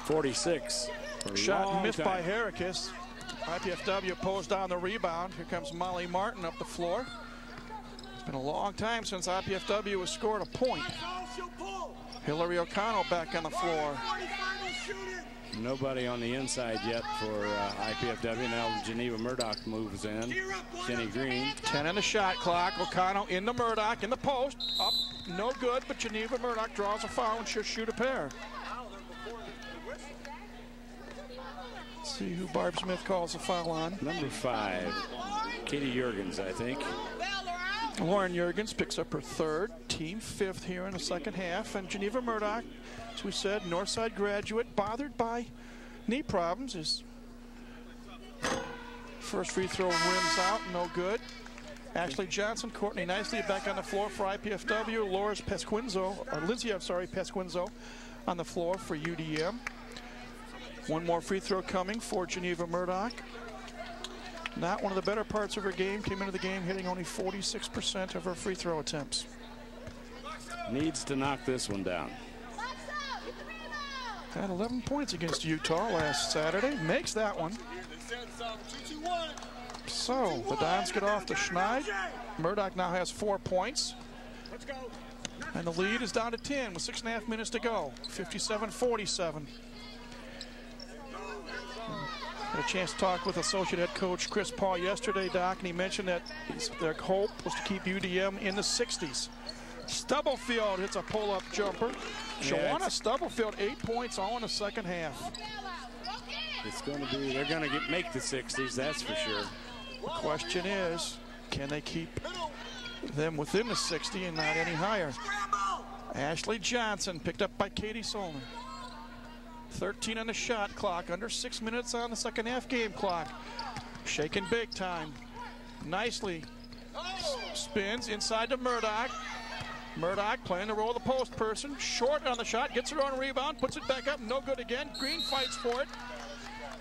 B: 46.
A: Shot missed by Heracus. IPFW pulls down the rebound. Here comes Molly Martin up the floor. It's been a long time since IPFW has scored a point. Hillary O'Connell back on the floor.
B: Nobody on the inside yet for IPFW. Now Geneva Murdoch moves in. Jenny Green.
A: 10 on the shot clock. O'Connell in the Murdoch in the post. Up, no good, but Geneva Murdoch draws a foul and she'll shoot a pair. Let's see who Barb Smith calls a foul on.
B: Number 5, Katie Jurgens, I think.
A: Lauren Jurgens picks up her 3rd, team 5th here in the second half. And Geneva Murdoch, as we said, Northside graduate, bothered by knee problems. His first free throw rims out, no good. Ashley Johnson, Courtney Nicely back on the floor for IPFW. Lindsay Pesquinzo on the floor for UDM. One more free throw coming for Geneva Murdoch. Not one of the better parts of her game. Came into the game hitting only 46% of her free throw attempts.
B: Needs to knock this one down.
A: Had 11 points against Utah last Saturday. Makes that one. So the Dons get off to Schneid. Murdoch now has 4 points. And the lead is down to 10 with 6.5 minutes to go. 57-47. Had a chance to talk with associate head coach Chris Paul yesterday, Doc, and he mentioned that their hope was to keep UDM in the 60s. Stubblefield hits a pull-up jumper. Shawana Stubblefield, 8 points all in the second half.
B: It's going to be, they're going to make the 60s, that's for sure.
A: The question is, can they keep them within the 60 and not any higher? Ashley Johnson picked up by Katie Solner. 13 on the shot clock, under 6 minutes on the second half game clock. Shaking big time. Nicely spins inside to Murdoch. Murdoch playing the role of the post person. Short on the shot, gets her own rebound, puts it back up, no good again. Green fights for it.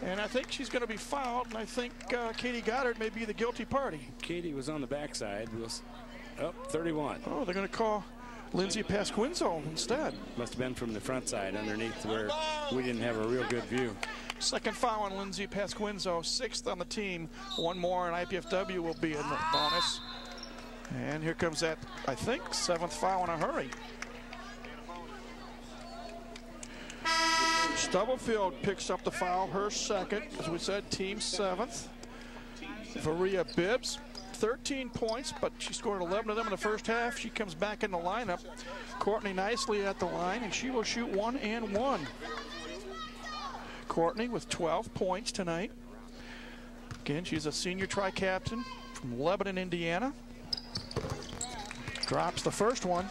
A: And I think she's going to be fouled, and I think Katie Goddard may be the guilty party.
B: Katie was on the backside. 31.
A: Oh, they're going to call Lindsay Pasquinzo instead.
B: Must have been from the front side underneath where we didn't have a real good view.
A: Second foul on Lindsay Pasquinzo, 6th on the team. One more and IPFW will be in the bonus. And here comes that, I think, 7th foul in a hurry. Stubblefield picks up the foul, her second. As we said, team 7th. Varia Bibbs, 13 points, but she scored 11 of them in the first half. She comes back in the lineup. Courtney Nicely at the line, and she will shoot 1 and 1. Courtney with 12 points tonight. Again, she's a senior tri-captain from Lebanon, Indiana. Drops the first one.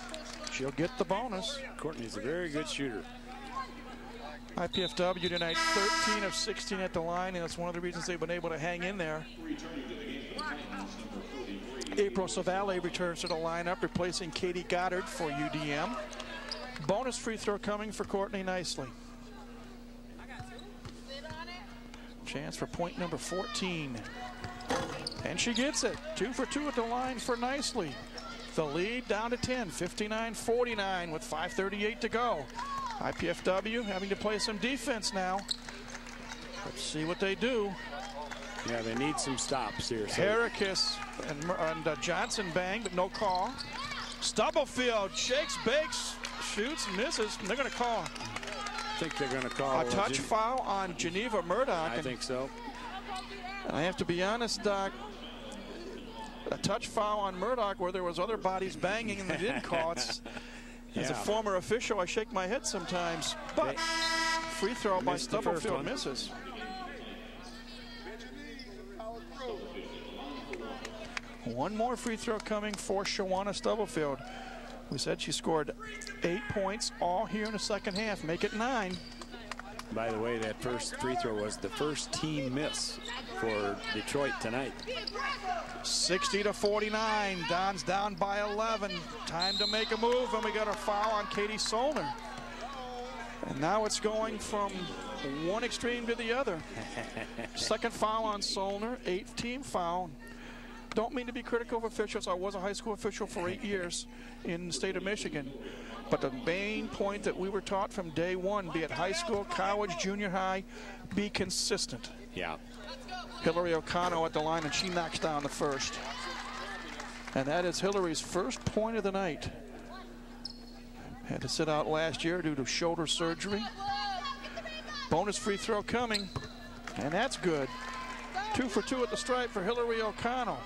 A: She'll get the bonus.
B: Courtney's a very good shooter.
A: IPFW tonight, 13 of 16 at the line, and that's one of the reasons they've been able to hang in there. April Savale returns to the lineup, replacing Katie Goddard for UDM. Bonus free throw coming for Courtney Nicely. Chance for point number 14. And she gets it. 2 for 2 at the line for Nicely. The lead down to 10, 59-49 with 5:38 to go. IPFW having to play some defense now. Let's see what they do.
B: Yeah, they need some stops here. So.
A: Heracus and Johnson bang, but no call. Stubblefield shakes, bakes, shoots, misses. And they're going to call.
B: I think they're going to call
A: a touch foul on Geneva Murdoch.
B: I think so.
A: And I have to be honest, Doc. A touch foul on Murdoch where there was other bodies banging and they didn't call. It's, as a former official, I shake my head sometimes. But free throw by Stubblefield misses. One more free throw coming for Shawana Stubblefield. We said she scored 8 points all here in the second half. Make it 9.
B: By the way, that first free throw was the first team miss for Detroit tonight.
A: 60-49. Don's down by 11. Time to make a move, and we got a foul on Katie Solner. And now it's going from one extreme to the other. Second foul on Solner, 8th team foul. Don't mean to be critical of officials. I was a high school official for 8 years in the state of Michigan. But the main point that we were taught from day one, be it high school, college, junior high, be consistent.
B: Yeah.
A: Hillary O'Connell at the line, and she knocks down the first. And that is Hillary's first point of the night. Had to sit out last year due to shoulder surgery. Bonus free throw coming, and that's good. 2 for 2 at the stripe for Hillary O'Connell.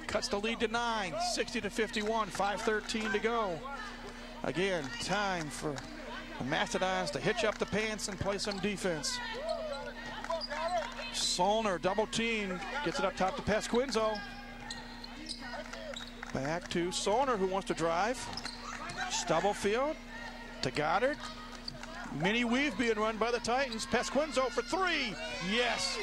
A: Cuts the lead to 9, 60-51, 5:13 to go. Again, time for the Mastodons to hitch up the pants and play some defense. Solner, double team, gets it up top to Pasquinzo. Back to Solner, who wants to drive. Stubblefield to Goddard. Mini weave being run by the Titans. Pasquinzo for 3. Yes.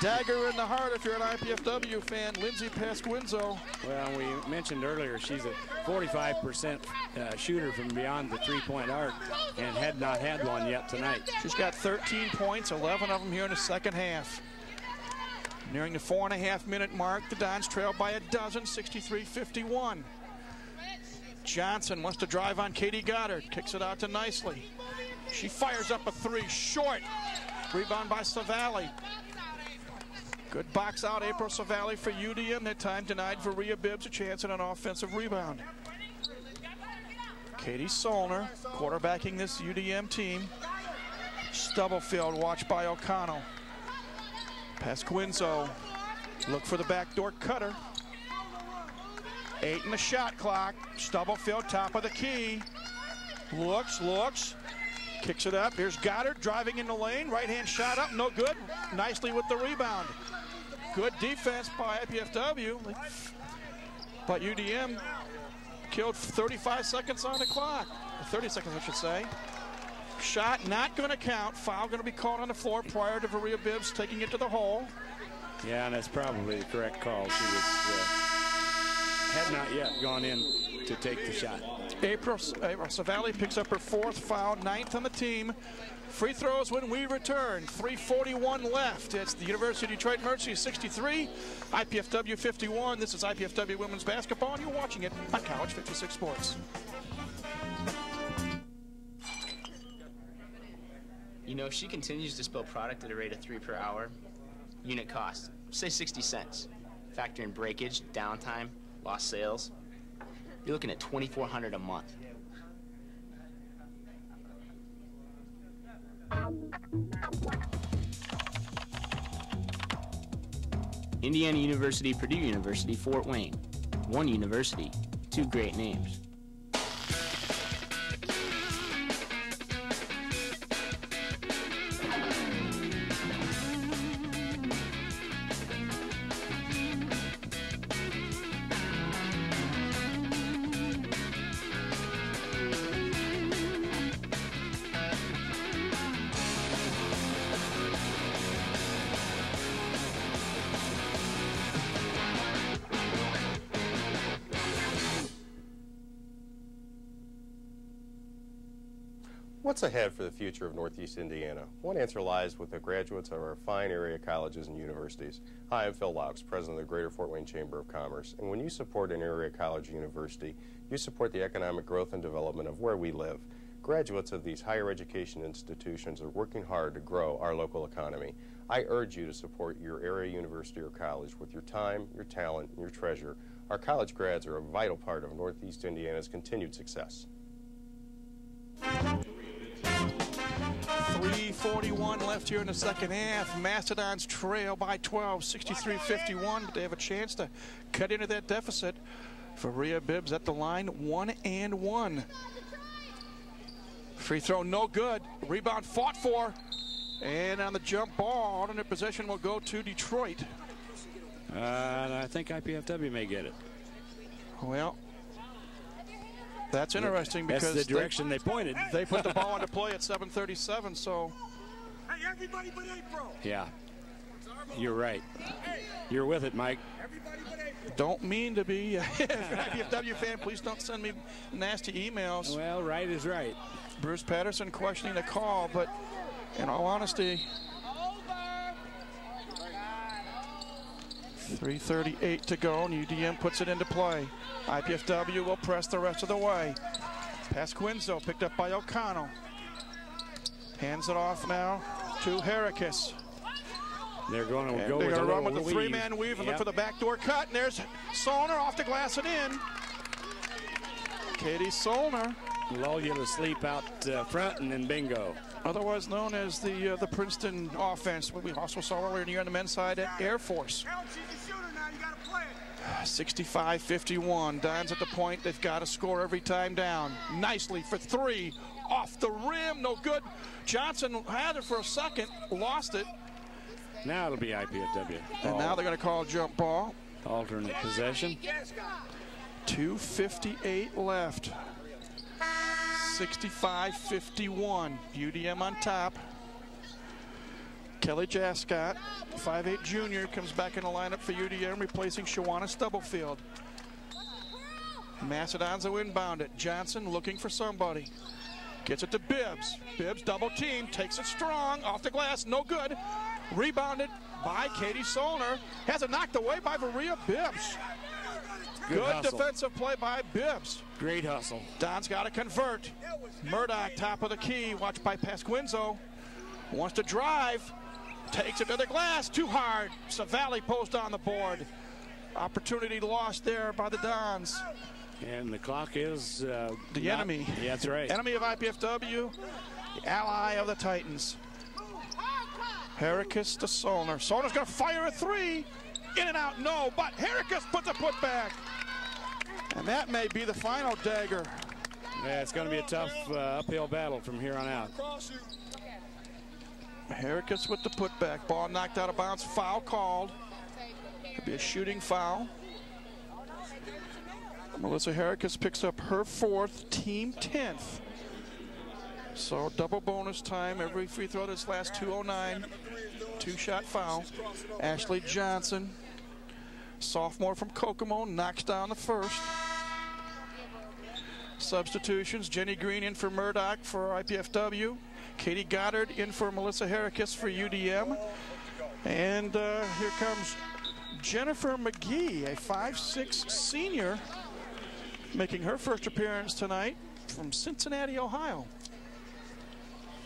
A: Dagger in the heart if you're an IPFW fan. Lindsay Pasquinzo.
B: Well, we mentioned earlier she's a 45% shooter from beyond the three-point arc and had not had one yet tonight.
A: She's got 13 points, 11 of them here in the second half. Nearing the 4.5-minute mark, the Dons trail by a dozen, 63-51. Johnson wants to drive on Katie Goddard. Kicks it out to Nicely. She fires up a 3, short. Rebound by Savale. Good box out, April Savale for UDM. That time denied for Rhea Bibbs, a chance at an offensive rebound. Katie Solner quarterbacking this UDM team. Stubblefield watched by O'Connell. Pasquinzo, look for the backdoor cutter. 8 in the shot clock. Stubblefield, top of the key. Looks. Kicks it up. Here's Goddard driving in the lane. Right-hand shot up, no good. Nicely with the rebound. Good defense by IPFW. But UDM killed 35 seconds on the clock. 30 seconds, I should say. Shot not going to count. Foul going to be called on the floor prior to Maria Bibbs taking it to the hole.
B: Yeah, and that's probably the correct call. She was had not yet gone in to take the shot.
A: April Savale picks up her 4th foul, 9th on the team. Free throws when we return. 3:41 left. It's the University of Detroit Mercy 63, IPFW 51. This is IPFW Women's Basketball, and you're watching it on College 56 Sports.
E: You know, if she continues to spill product at a rate of 3 per hour, unit cost, say 60 cents. Factor in breakage, downtime, lost sales, you're looking at $2,400 a month. Indiana University, Purdue University, Fort Wayne. One university, 2 great names.
L: What's ahead for the future of Northeast Indiana? One answer lies with the graduates of our fine area colleges and universities. Hi, I'm Phil Laux, president of the Greater Fort Wayne Chamber of Commerce. And when you support an area college or university, you support the economic growth and development of where we live. Graduates of these higher education institutions are working hard to grow our local economy. I urge you to support your area university or college with your time, your talent, and your treasure. Our college grads are a vital part of Northeast Indiana's continued success.
A: 3:41 left here in the second half. Mastodons trail by 12, 63-51, but they have a chance to cut into that deficit. Faria Bibbs at the line, 1-1. Free throw, no good. Rebound fought for. And on the jump ball, alternate possession will go to Detroit.
B: I think IPFW may get it.
A: Well, that's interesting because
B: that's the direction they pointed.
A: They put the ball into play at 7:37, so.
N: Hey, everybody but April.
B: Yeah, you're right. You're with it, Mike.
A: Don't mean to be an IPFW fan. Please don't send me nasty emails.
B: Well, right is right.
A: Bruce Patterson questioning the call, but in all honesty, 3:38 to go, and UDM puts it into play. IPFW will press the rest of the way. Pasquinzo picked up by O'Connell. Hands it off now to Heracus.
B: They're going to go
A: they're
B: with
A: going to run with
B: weave.
A: the three-man weave and look for the backdoor cut. And there's Solner off the glass and in. Katie Solner.
B: Lull you to sleep out front, and then bingo.
A: Otherwise known as the Princeton offense, what we also saw earlier in the year on the men's side at Air Force. 65-51. Dons at the point. They've got to score every time down. Nicely for three. Off the rim. No good. Johnson had it for a second. Lost it.
B: Now it'll be IPFW.
A: And now they're going to call a jump ball.
B: Alternate possession.
A: 2:58 left. 65-51. UDM on top. Kelly Jascott, 5'8" junior, comes back in the lineup for UDM, replacing Shawana Stubblefield. Mastodons will inbound it. Johnson looking for somebody. Gets it to Bibbs. Bibbs double team, takes it strong, off the glass, no good. Rebounded by Katie Solner. Has it knocked away by Varia Bibbs. Good defensive play by Bibbs.
B: Great hustle.
A: Don's got to convert. Murdoch, top of the key, watched by Pasquinzo. Wants to drive. Takes it to the glass, too hard. Savali post on the board. Opportunity lost there by the Dons.
B: And the clock is
A: the enemy.
B: Yeah, that's right.
A: Enemy of IPFW, the ally of the Titans. Heracus to Solner. Solner's going to fire a three. In and out, no, but Heracus puts a putback. And that may be the final dagger.
B: Yeah, it's going to be a tough uphill battle from here on out.
A: Heracus with the putback. Ball knocked out of bounds. Foul called. Could be a shooting foul. Melissa Heracus picks up her fourth, team 10th. So double bonus time. Every free throw this last 2:09. Two-shot foul. Ashley Johnson, sophomore from Kokomo, knocks down the first. Substitutions. Jenny Green in for Murdoch for IPFW. Katie Goddard in for Melissa Heracus for UDM. And here comes Jennifer McGee, a 5'6" senior, making her first appearance tonight from Cincinnati, Ohio.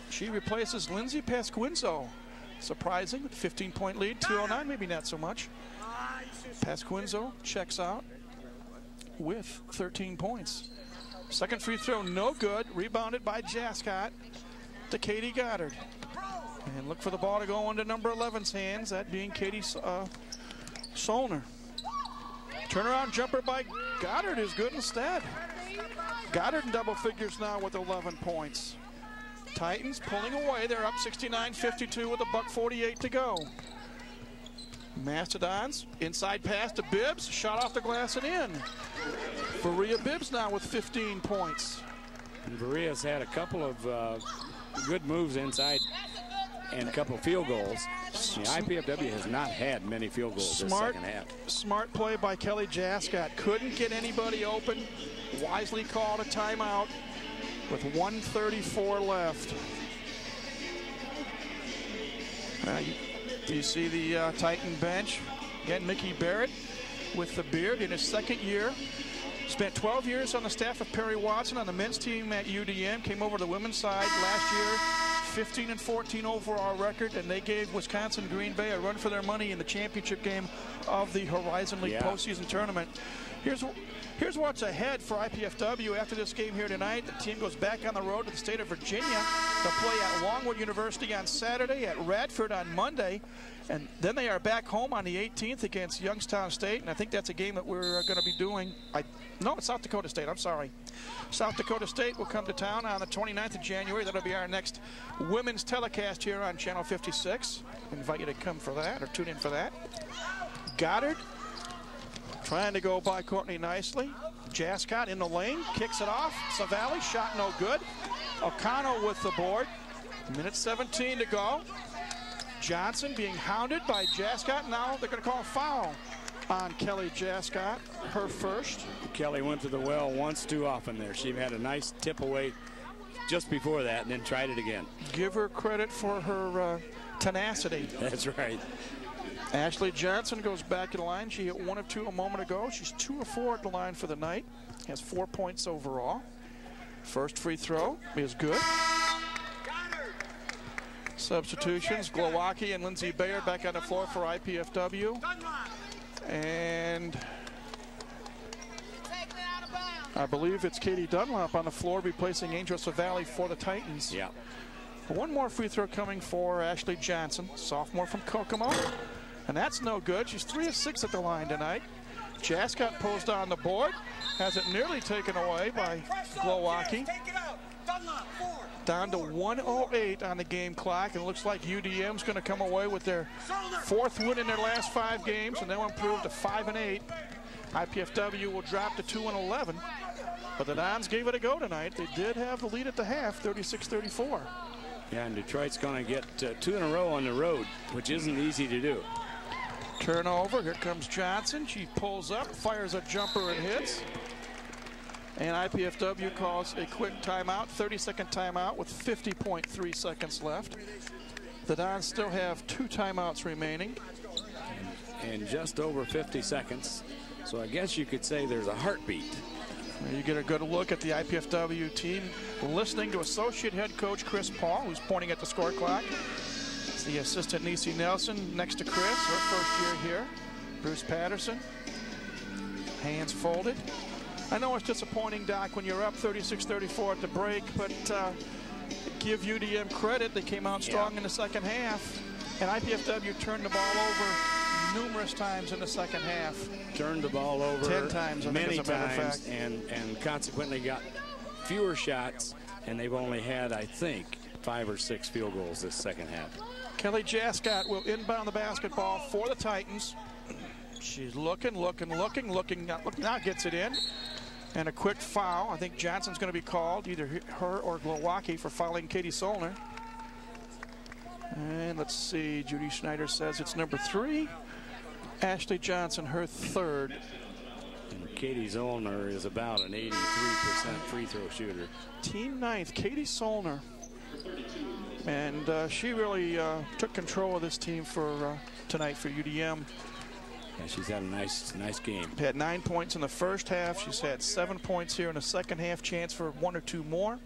A: She replaces Lindsay Pasquinzo. Surprising, 15-point lead, 2:09, maybe not so much. Pasquinzo checks out with 13 points. Second free throw, no good. Rebounded by Jascott to Katie Goddard. And look for the ball to go into number 11's hands, that being Katie Solner. Turnaround jumper by Goddard is good instead. Goddard in double figures now with 11 points. Titans pulling away. They're up 69-52 with $1:48 to go. Mastodons, inside pass to Bibbs, shot off the glass and in. Varia Bibbs now with 15 points.
B: And Varia's had a couple of good moves inside and a couple of field goals. The IPFW has not had many field goals this second half.
A: Smart play by Kelly Jascott. Couldn't get anybody open. Wisely called a timeout. with 1:34 left. Do you see the Titan bench? Again, Mickey Barrett with the beard in his second year. Spent 12 years on the staff of Perry Watson on the men's team at UDM. Came over to the women's side last year, 15-14 overall record, and they gave Wisconsin Green Bay a run for their money in the championship game of the Horizon League postseason tournament. Here's what's ahead for IPFW after this game here tonight. The team goes back on the road to the state of Virginia to play at Longwood University on Saturday, at Radford on Monday, and then they are back home on the 18th against Youngstown State, and I think that's a game that we're going to be doing. No, it's South Dakota State. I'm sorry. South Dakota State will come to town on the 29th of January. That'll be our next women's telecast here on Channel 56. I invite you to come for that or tune in for that. Goddard trying to go by Courtney nicely. Jascott in the lane, kicks it off. Savali, shot no good. O'Connell with the board. Minute 17 to go. Johnson being hounded by Jascott. Now they're going to call a foul on Kelly Jascott, her first.
B: Kelly went to the well once too often there. She had a nice tip away just before that and then tried it again.
A: Give her credit for her tenacity.
B: That's right.
A: Ashley Johnson goes back to the line. She hit 1 of 2 a moment ago. She's 2 of 4 at the line for the night. Has 4 points overall. First free throw is good. Substitutions, Glowacki and Lindsay Bayer back on the floor for IPFW. And I believe it's Katie Dunlop on the floor replacing Angel Savali for the Titans.
B: Yeah.
A: One more free throw coming for Ashley Johnson, sophomore from Kokomo. And that's no good. She's 3 of 6 at the line tonight. Jascott posed on the board. Has it nearly taken away by Glowacki. Down to 1:08 on the game clock. And it looks like UDM's going to come away with their 4th win in their last 5 games. And they'll improve to 5-8. IPFW will drop to 2-11. But the Dons gave it a go tonight. They did have the lead at the half, 36-34.
B: Yeah, and Detroit's going to get 2 in a row on the road, which isn't easy to do.
A: Turnover. Here comes Johnson. She pulls up, fires a jumper, and hits. And IPFW calls a quick timeout, 30-second timeout with 50.3 seconds left. The Dons still have 2 timeouts remaining.
B: And just over 50 seconds. So I guess you could say there's a heartbeat.
A: You get a good look at the IPFW team, listening to associate head coach Chris Paul, who's pointing at the score clock. It's the assistant Niecy Nelson next to Chris, her first year here. Bruce Patterson, hands folded. I know it's disappointing, Doc, when you're up 36-34 at the break, but give UDM credit. They came out strong in the second half, and IPFW turned the ball over numerous times in the second half.
B: Turned the ball over
A: 10 times,
B: many times, and consequently got fewer shots, and they've only had, I think, 5 or 6 field goals this second half.
A: Kelly Jascott will inbound the basketball for the Titans. She's looking, now gets it in. And a quick foul. I think Johnson's going to be called, either her or Glowacki, for fouling Katie Solner. And let's see, Judy Schneider says it's number 3. Ashley Johnson, her 3rd.
B: And Katie Zollner is about an 83% free throw shooter.
A: Team 9th, Katie Solner. And she really took control of this team for tonight for UDM.
B: Yeah, she's had a nice game.
A: Had 9 points in the first half. She's had 7 points here in the second half. Chance for 1 or 2 more.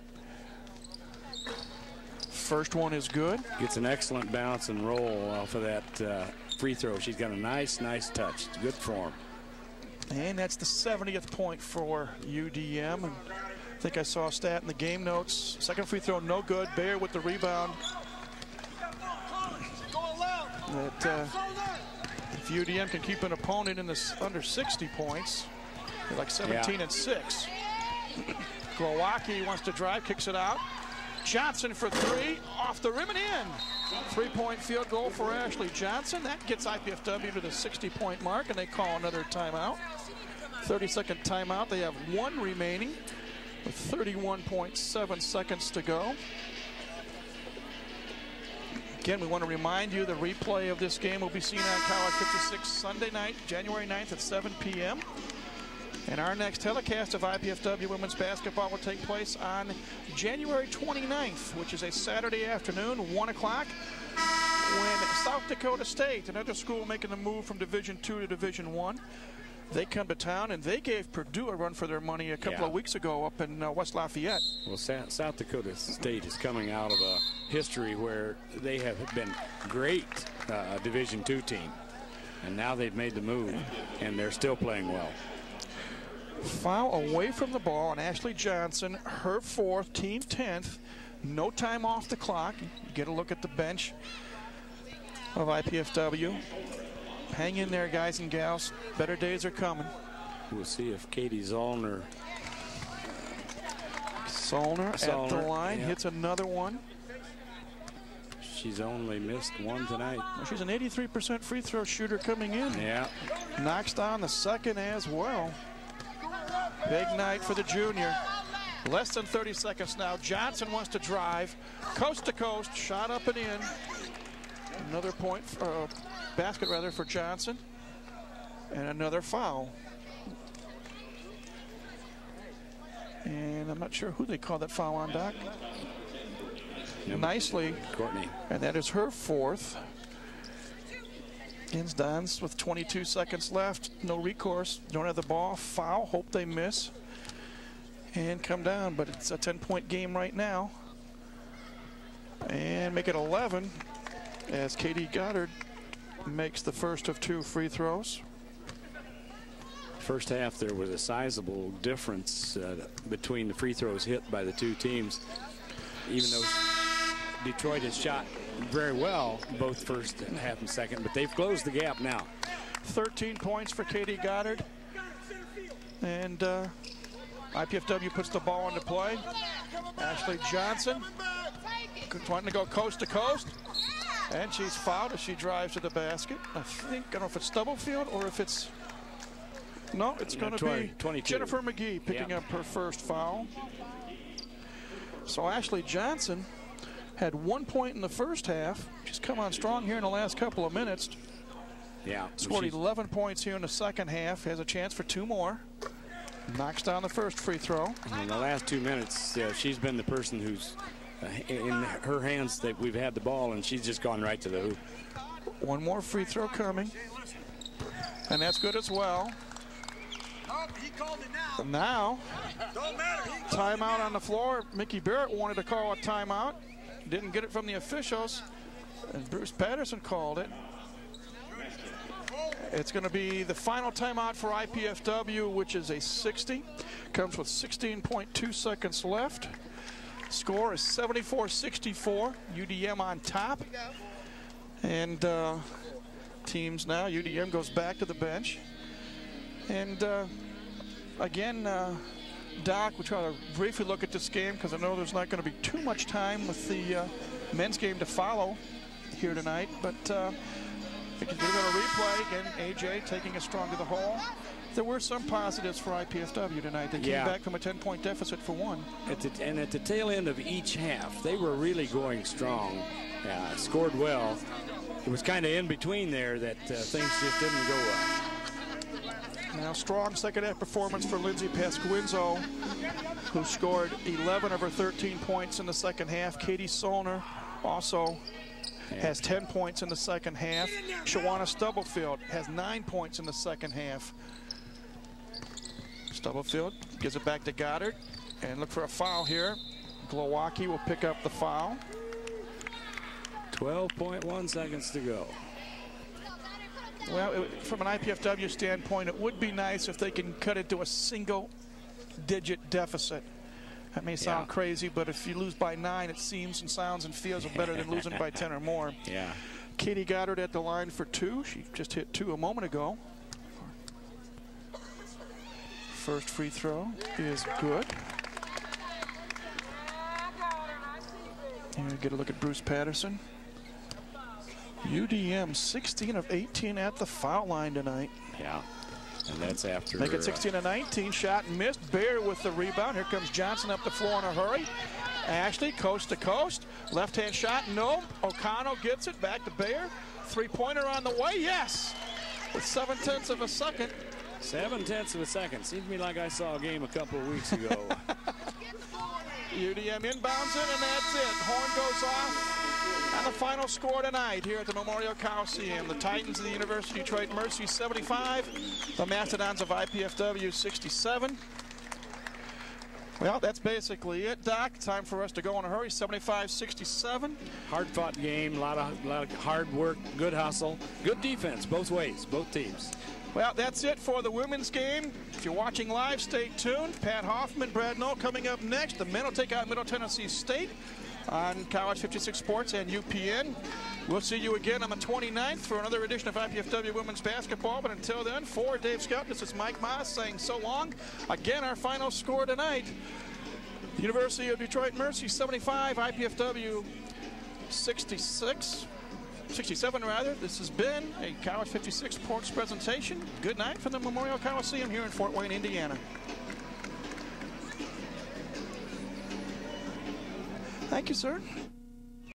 A: First one is good.
B: Gets an excellent bounce and roll off of that free throw. She's got a nice touch. Good form.
A: And that's the 70th point for UDM. And I think I saw a stat in the game notes. Second free throw, no good. Bayer with the rebound. That if UDM can keep an opponent in this under 60 points, they're like 17-6. Glowacki wants to drive, kicks it out. Johnson for 3, off the rim and in. 3-point field goal for Ashley Johnson. That gets IPFW to the 60-point mark, and they call another timeout. 30-second timeout. They have 1 remaining with 31.7 seconds to go. Again, we want to remind you the replay of this game will be seen on College 56 Sunday night, January 9th at 7 p.m. And our next telecast of IPFW women's basketball will take place on January 29th, which is a Saturday afternoon, 1 o'clock, when South Dakota State, another school making the move from Division II to Division I, they come to town, and they gave Purdue a run for their money a couple of weeks ago up in West Lafayette.
B: Well, South Dakota State is coming out of a history where they have been great Division II team, and now they've made the move, and they're still playing well.
A: Foul away from the ball on Ashley Johnson, her 4th, team 10th. No time off the clock. Get a look at the bench of IPFW. Hang in there, guys and gals. Better days are coming.
B: We'll see if Katie Zollner
A: at the line, hits another one.
B: She's only missed one tonight.
A: Well, she's an 83% free throw shooter coming in.
B: Yeah.
A: Knocks down the second as well. Big night for the junior. Less than 30 seconds now. Johnson wants to drive. Coast to coast, shot up and in. Another point, basket rather, for Johnson. And another foul. And I'm not sure who they call that foul on, Doc. Nicely.
B: Courtney.
A: And that is her 4th. Dons with 22 seconds left. No recourse. Don't have the ball. Foul. Hope they miss. And come down. But it's a 10-point game right now. And make it 11 as Katie Goddard makes the first of 2 free throws.
B: First half, there was a sizable difference between the free throws hit by the two teams. Even though Detroit has shot very well both first half and second, but they've closed the gap now.
A: 13 points for Katie Goddard. And IPFW puts the ball into play. Ashley Johnson wanting to go coast to coast. And she's fouled as she drives to the basket. I don't know if it's Stubblefield or if it's... No, it's going to be
B: 22.
A: Jennifer McGee picking up her first foul. So Ashley Johnson had 1 point in the first half. She's come on strong here in the last couple of minutes.
B: Yeah.
A: Scored 11 points here in the second half. Has a chance for 2 more. Knocks down the first free throw.
B: In the last 2 minutes, she's been the person who's in her hands that we've had the ball, and she's just gone right to the hoop.
A: 1 more free throw coming. And that's good as well. Now, timeout on the floor. Mickey Barrett wanted to call a timeout. Didn't get it from the officials. And Bruce Patterson called it. It's going to be the final timeout for IPFW, which is a 60. Comes with 16.2 seconds left. Score is 74-64. UDM on top. And teams now, UDM goes back to the bench. And again, Doc, we'll try to briefly look at this game because I know there's not going to be too much time with the men's game to follow here tonight. But we can do a replay. Again, AJ taking us strong to the hole. There were some positives for IPFW tonight. They came back from a 10-point deficit for 1.
B: And at the tail end of each half, they were really going strong, scored well. It was kind of in between there that things just didn't go well.
A: Now, strong second half performance for Lindsay Pasquinzo, who scored 11 of her 13 points in the second half. Katie Zollner also has 10 points in the second half. Shawana Stubblefield has 9 points in the second half. Stubblefield gives it back to Goddard and look for a foul here. Glowacki will pick up the foul.
B: 12.1 seconds to go.
A: Well, from an IPFW standpoint, it would be nice if they can cut it to a single-digit deficit. That may sound crazy, but if you lose by 9, it seems and sounds and feels better than losing by 10 or more.
B: Yeah.
A: Katie Goddard at the line for 2. She just hit 2 a moment ago. First free throw is good. Here, get a look at Bruce Patterson. UDM 16 of 18 at the foul line tonight.
B: Yeah, and that's after.
A: Make it 16 of 19. Shot and missed. Bayer with the rebound. Here comes Johnson up the floor in a hurry. Ashley coast to coast. Left-hand shot, no. O'Connell gets it back to Bayer. Three-pointer on the way, yes. With 7/10 of a second.
B: 7/10 of a second. Seemed to me like I saw a game a couple of weeks ago.
A: UDM inbounds it, and that's it. Horn goes off. And the final score tonight here at the Memorial Coliseum. The Titans of the University of Detroit Mercy 75. The Mastodons of IPFW 67. Well, that's basically it, Doc. Time for us to go in a hurry. 75-67.
B: Hard-fought game, a lot of hard work, good hustle, good defense both ways, both teams.
A: Well, that's it for the women's game. If you're watching live, stay tuned. Pat Hoffman, Brad Knoll coming up next. The men will take out Middle Tennessee State on College 56 Sports and UPN. We'll see you again on the 29th for another edition of IPFW Women's Basketball. But until then, for Dave Scott, this is Mike Moss saying so long. Again, our final score tonight. The University of Detroit Mercy 75, IPFW 67 rather. This has been a College 56 Sports presentation. Good night from the Memorial Coliseum here in Fort Wayne, Indiana. Thank you, sir.